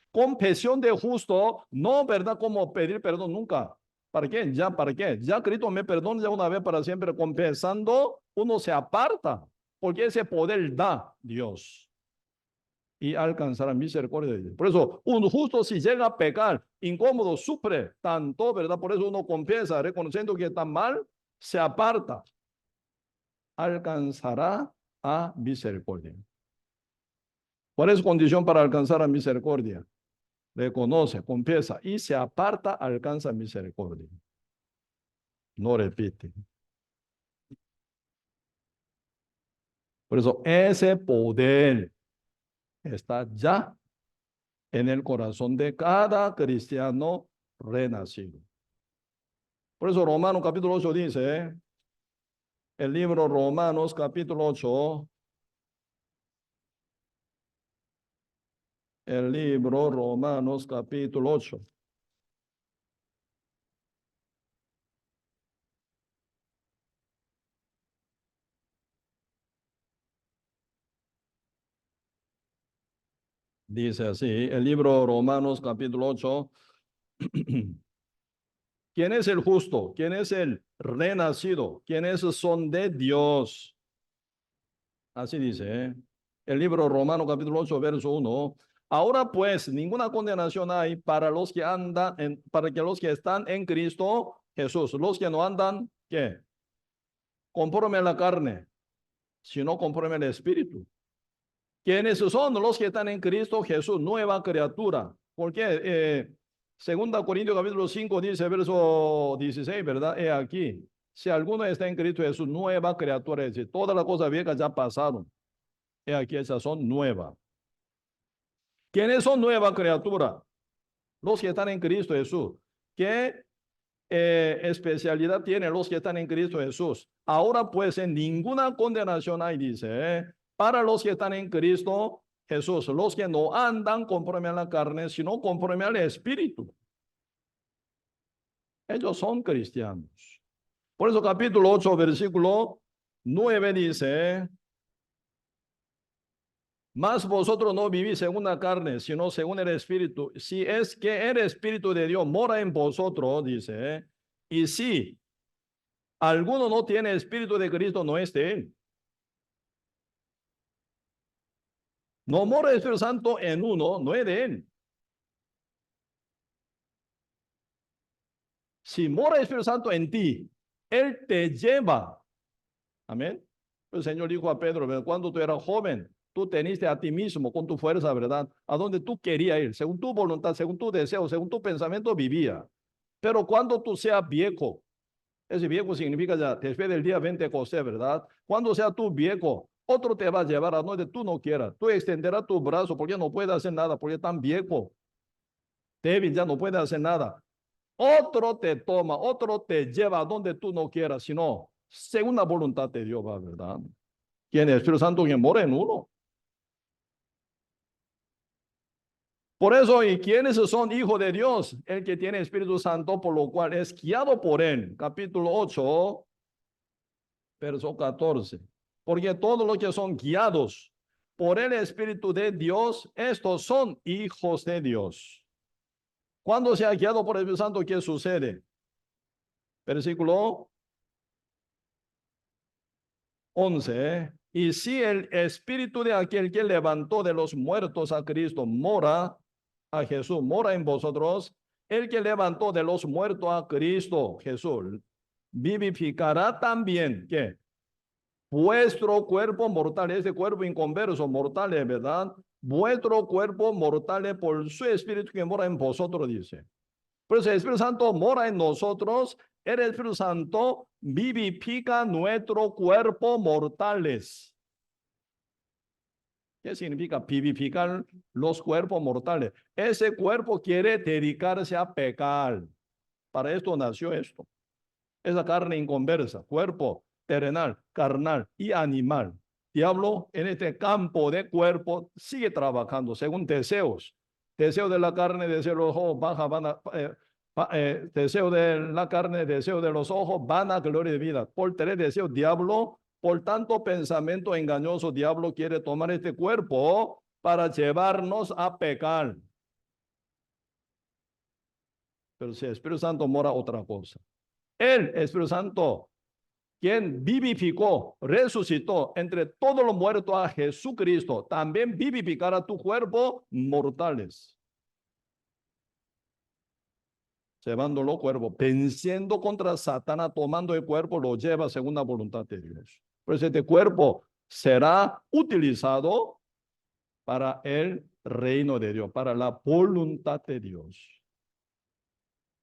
Confesión de justo, no, ¿verdad? Como pedir perdón nunca. ¿Para qué? Ya, ¿para qué? Ya Cristo me perdona ya una vez para siempre. Confesando, uno se aparta, porque ese poder da Dios y alcanzará misericordia de Dios. Por eso, un justo si llega a pecar, incómodo, sufre tanto, ¿verdad? Por eso uno confiesa, reconociendo que está mal, se aparta, alcanzará a misericordia. ¿Cuál es condición para alcanzar a misericordia? Reconoce, confiesa y se aparta, alcanza misericordia. No repite. Por eso, ese poder está ya en el corazón de cada cristiano renacido. Por eso Romanos capítulo 8 dice, el libro Romanos capítulo 8, el libro Romanos capítulo 8. Dice así, el libro Romanos capítulo 8. ¿Quién es el justo? ¿Quién es el renacido? ¿Quiénes son de Dios? Así dice, el libro Romanos capítulo 8, verso 1. Ahora pues, ninguna condenación hay para los que andan, para que los que están en Cristo Jesús. Los que no andan, ¿qué? Conforme a la carne, sino conforme al Espíritu. ¿Quiénes son los que están en Cristo Jesús? Nueva criatura. ¿Por qué? Segunda Corintios capítulo 5 dice, verso 16, ¿verdad? He aquí, si alguno está en Cristo Jesús, nueva criatura, es decir, todas las cosas viejas ya pasaron. He aquí, esas son nuevas. ¿Quiénes son nueva criatura? Los que están en Cristo Jesús. ¿Qué especialidad tienen los que están en Cristo Jesús? Ahora pues en ninguna condenación hay, dice, para los que están en Cristo Jesús, los que no andan conforme a la carne, sino conforme al Espíritu. Ellos son cristianos. Por eso capítulo 8, versículo 9 dice, mas vosotros no vivís según la carne, sino según el Espíritu. Si es que el Espíritu de Dios mora en vosotros, dice, y si alguno no tiene Espíritu de Cristo, no es de él. No mora el Espíritu Santo en uno, no es de él. Si mora el Espíritu Santo en ti, él te lleva. Amén. El Señor dijo a Pedro, ¿verdad? Cuando tú eras joven, tú teniste a ti mismo con tu fuerza, ¿verdad? A donde tú querías ir, según tu voluntad, según tu deseo, según tu pensamiento vivía. Pero cuando tú seas viejo, ese viejo significa ya después del día 20 Pentecostés, ¿verdad? Cuando sea tú viejo, otro te va a llevar a donde tú no quieras. Tú extenderás tu brazo porque no puedes hacer nada, porque tan viejo, débil, ya no puede hacer nada. Otro te toma, otro te lleva a donde tú no quieras, sino según la voluntad de Dios, ¿verdad? ¿Quién es el Espíritu Santo que mora en uno? Por eso, ¿y quiénes son hijos de Dios? El que tiene Espíritu Santo, por lo cual es guiado por él. Capítulo 8, verso 14. Porque todos los que son guiados por el Espíritu de Dios, estos son hijos de Dios. Cuando se ha guiado por el Espíritu Santo, ¿qué sucede? Versículo 11. Y si el espíritu de aquel que levantó de los muertos a Cristo mora, a Jesús, mora en vosotros, el que levantó de los muertos a Cristo, Jesús, vivificará también, ¿qué? Vuestro cuerpo mortal, este cuerpo inconverso, mortal, ¿verdad? Vuestro cuerpo mortal por su espíritu que mora en vosotros, dice. Por eso el Espíritu Santo mora en nosotros. El Espíritu Santo vivifica nuestro cuerpo mortales. ¿Qué significa vivificar los cuerpos mortales? Ese cuerpo quiere dedicarse a pecar. Para esto nació esto. Esa carne inconversa, cuerpo terrenal, carnal y animal. Diablo en este campo de cuerpo sigue trabajando según deseos. Deseo de la carne, deseo de los ojos, deseo de la carne, deseo de los ojos, vana gloria de vida. Por tres deseos, diablo, por tanto pensamiento engañoso, diablo quiere tomar este cuerpo para llevarnos a pecar. Pero si el Espíritu Santo mora otra cosa. El Espíritu Santo, quien vivificó, resucitó entre todos los muertos a Jesucristo, también vivificará tu cuerpo mortales. Llevándolo cuerpo, venciendo contra Satanás, tomando el cuerpo, lo lleva según la voluntad de Dios. Pues este cuerpo será utilizado para el reino de Dios, para la voluntad de Dios,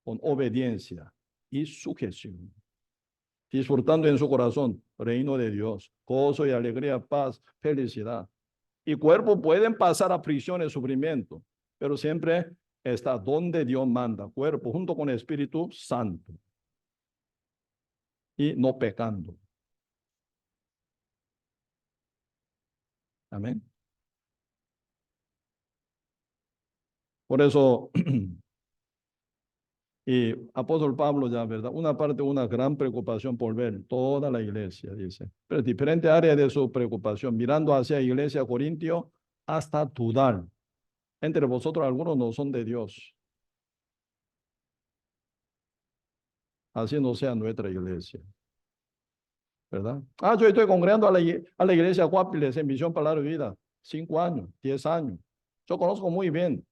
con obediencia y sujeción, disfrutando en su corazón reino de Dios, gozo y alegría, paz, felicidad. Y cuerpo pueden pasar aflicciones, sufrimiento, pero siempre está donde Dios manda, cuerpo junto con el Espíritu Santo y no pecando. Amén. Por eso, y apóstol Pablo ya, ¿verdad? Una parte, una gran preocupación por ver toda la iglesia, dice. Pero diferente área de su preocupación, mirando hacia la iglesia Corintio, hasta dudar. Entre vosotros algunos no son de Dios. Así no sea nuestra iglesia, ¿verdad? Yo estoy congregando a la iglesia Guapiles en Misión Palabra de Vida, 5 años, 10 años. Yo conozco muy bien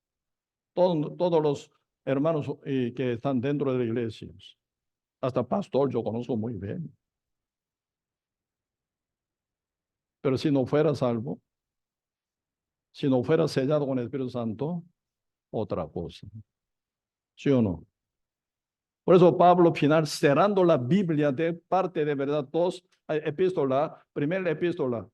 todos los hermanos que están dentro de la iglesia. Hasta pastor yo conozco muy bien. Pero si no fuera salvo, si no fuera sellado con el Espíritu Santo, otra cosa. ¿Sí o no? Por eso Pablo, final, cerrando la Biblia de parte de verdad, dos epístolas, primera epístola,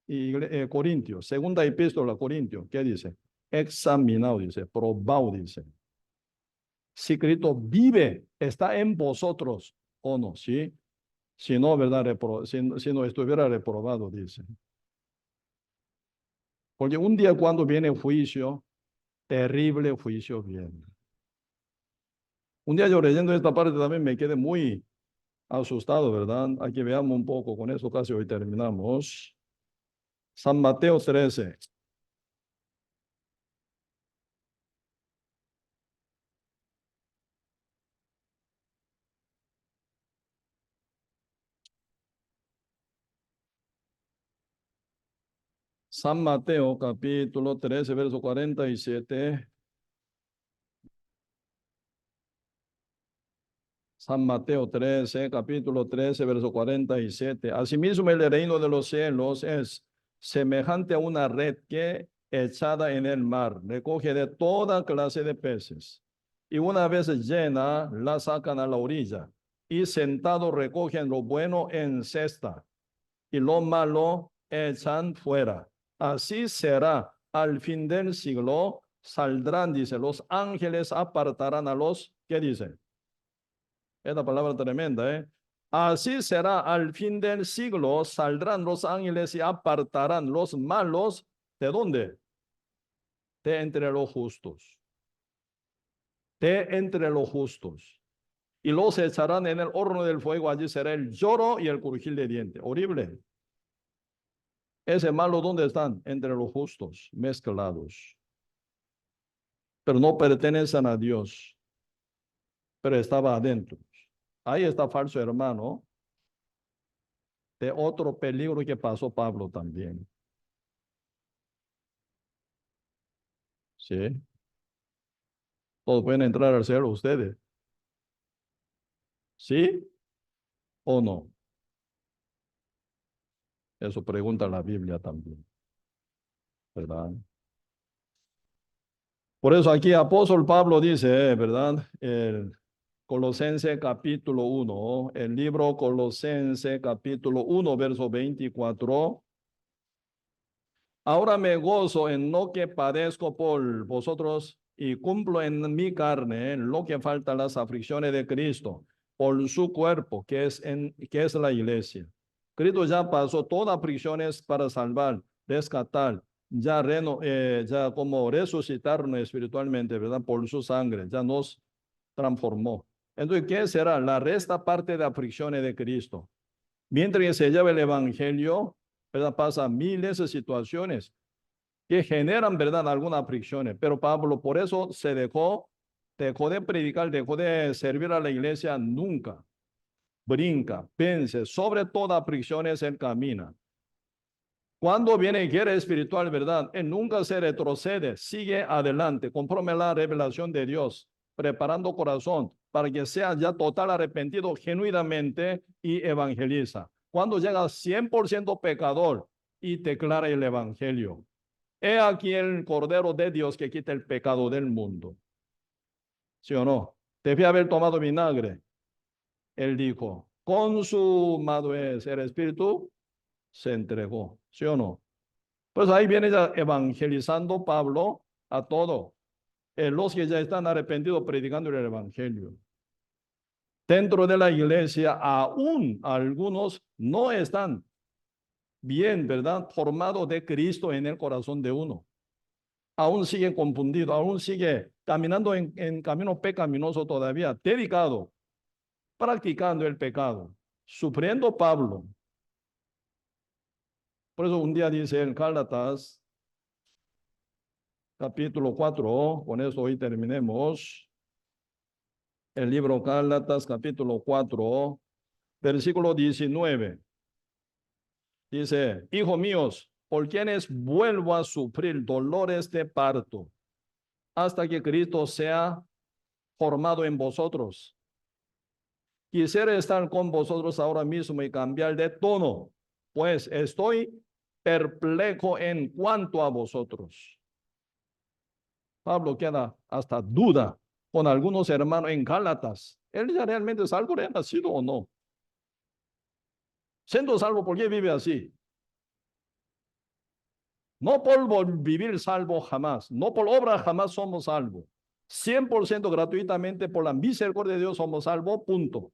y Corintios, segunda epístola, Corintios, ¿qué dice? Examinado, dice, probado, dice. Si Cristo vive, está en vosotros, o no, ¿sí? Si no, ¿verdad? Si no estuviera reprobado, dice. Porque un día cuando viene juicio, terrible juicio viene. Un día yo leyendo esta parte también me quedé muy asustado, ¿verdad? Aquí veamos un poco, con eso casi hoy terminamos. San Mateo 13. San Mateo capítulo 13, verso 47. San Mateo 13, capítulo 13, verso 47. Asimismo, el reino de los cielos es semejante a una red que, echada en el mar, recoge de toda clase de peces. Y una vez llena, la sacan a la orilla. Y sentado recogen lo bueno en cesta, y lo malo echan fuera. Así será al fin del siglo. Saldrán, dice, los ángeles apartarán a los, ¿qué dice? Esta palabra tremenda, ¿eh? Así será al fin del siglo, saldrán los ángeles y apartarán los malos. ¿De dónde? De entre los justos. De entre los justos. Y los echarán en el horno del fuego. Allí será el lloro y el crujir de dientes. Horrible. Ese malo, ¿dónde están? Entre los justos, mezclados. Pero no pertenecen a Dios. Pero estaba adentro. Ahí está falso hermano. de otro peligro que pasó Pablo también. ¿Sí? Todos pueden entrar al cielo ustedes. ¿Sí o no? Eso pregunta la Biblia también, ¿verdad? Por eso aquí apóstol Pablo dice, ¿verdad? El Colosense capítulo 1, el libro Colosense capítulo 1, verso 24. Ahora me gozo en lo que padezco por vosotros y cumplo en mi carne lo que falta las aflicciones de Cristo por su cuerpo, que es la iglesia. Cristo ya pasó todas aflicciones para salvar, rescatar, ya como resucitarnos espiritualmente, ¿verdad? Por su sangre, ya nos transformó. Entonces, ¿qué será? La resta parte de aflicciones de Cristo. Mientras que se lleva el evangelio, ¿verdad? Pasa miles de situaciones que generan, ¿verdad? Algunas aflicciones. Pero Pablo por eso dejó de predicar, dejó de servir a la iglesia nunca. Brinca, vence, sobre todas aflicciones él camina. Cuando viene guerra espiritual, ¿verdad? Él nunca se retrocede, sigue adelante, conforme a la revelación de Dios, preparando corazón para que sea ya total arrepentido genuinamente y evangeliza. Cuando llega 100% pecador y declara el evangelio. He aquí el Cordero de Dios que quita el pecado del mundo. ¿Sí o no? Debía haber tomado vinagre. Él dijo, consumado es, el Espíritu se entregó. ¿Sí o no? Pues ahí viene ya evangelizando Pablo a todo. Los que ya están arrepentidos predicando el evangelio. Dentro de la iglesia, aún algunos no están bien, ¿verdad? Formados de Cristo en el corazón de uno. Aún sigue confundido, aún sigue caminando en camino pecaminoso todavía, dedicado, practicando el pecado, sufriendo Pablo. Por eso un día dice en Gálatas, capítulo 4, con eso hoy terminemos. El libro Gálatas, capítulo 4, versículo 19. Dice, hijos míos, por quienes vuelvo a sufrir dolores de parto, hasta que Cristo sea formado en vosotros. Quisiera estar con vosotros ahora mismo y cambiar de tono, pues estoy perplejo en cuanto a vosotros. Pablo queda hasta duda con algunos hermanos en Gálatas. ¿Él ya realmente es algo renacido o no? Siendo salvo, ¿por qué vive así? No por vivir salvo jamás, no por obra jamás somos salvos. 100% gratuitamente por la misericordia de Dios somos salvos, punto.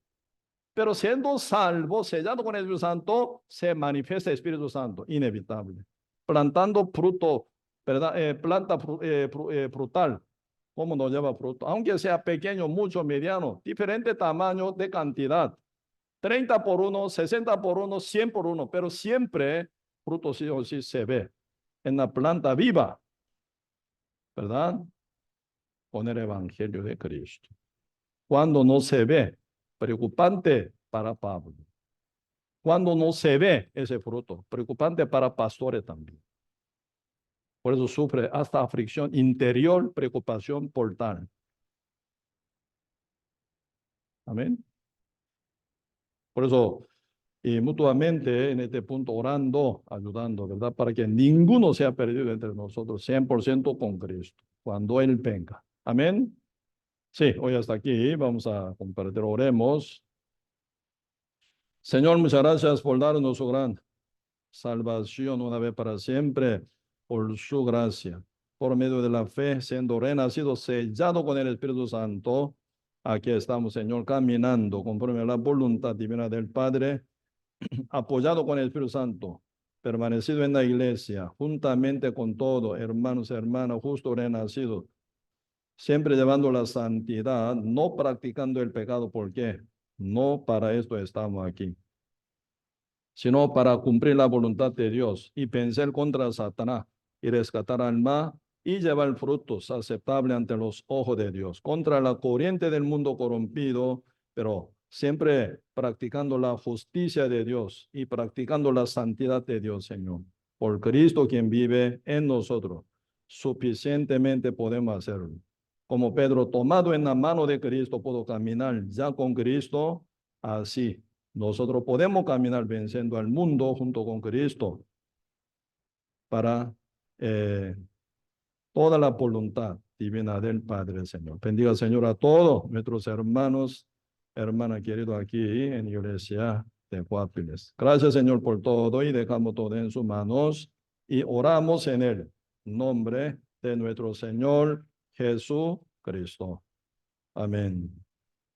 Pero siendo salvo, sellado con el Espíritu Santo, se manifiesta el Espíritu Santo, inevitable. Plantando fruto, ¿verdad? Planta frutal, ¿cómo nos lleva fruto? Aunque sea pequeño, mucho, mediano, diferente tamaño de cantidad. 30 por 1, 60 por 1, 100 por 1, pero siempre fruto sí o sí se ve en la planta viva, ¿verdad? Con el Evangelio de Cristo. Cuando no se ve, preocupante para Pablo. Cuando no se ve ese fruto, preocupante para pastores también. Por eso sufre hasta aflicción interior, preocupación por tal. Amén. Por eso, y mutuamente en este punto orando, ayudando, ¿verdad? Para que ninguno sea perdido entre nosotros, 100% con Cristo, cuando Él venga. Amén. Sí, hoy hasta aquí vamos a compartir, oremos. Señor, muchas gracias por darnos su gran salvación una vez para siempre, por su gracia, por medio de la fe, siendo renacido, sellado con el Espíritu Santo. Aquí estamos, Señor, caminando conforme a la voluntad divina del Padre, apoyado con el Espíritu Santo, permanecido en la iglesia, juntamente con todo, hermanos y hermanas, justo renacidos, siempre llevando la santidad, no practicando el pecado. ¿Por qué? No para esto estamos aquí, sino para cumplir la voluntad de Dios y vencer contra Satanás y rescatar alma y llevar frutos aceptables ante los ojos de Dios, contra la corriente del mundo corrompido, pero siempre practicando la justicia de Dios y practicando la santidad de Dios, Señor. Por Cristo quien vive en nosotros, suficientemente podemos hacerlo. Como Pedro, tomado en la mano de Cristo, puedo caminar ya con Cristo, así nosotros podemos caminar venciendo al mundo junto con Cristo para toda la voluntad divina del Padre, Señor. Bendiga, Señor, a todos nuestros hermanos, hermanas queridos aquí en Iglesia de Guapiles. Gracias, Señor, por todo y dejamos todo en sus manos y oramos en el nombre de nuestro Señor Jesucristo. Amén.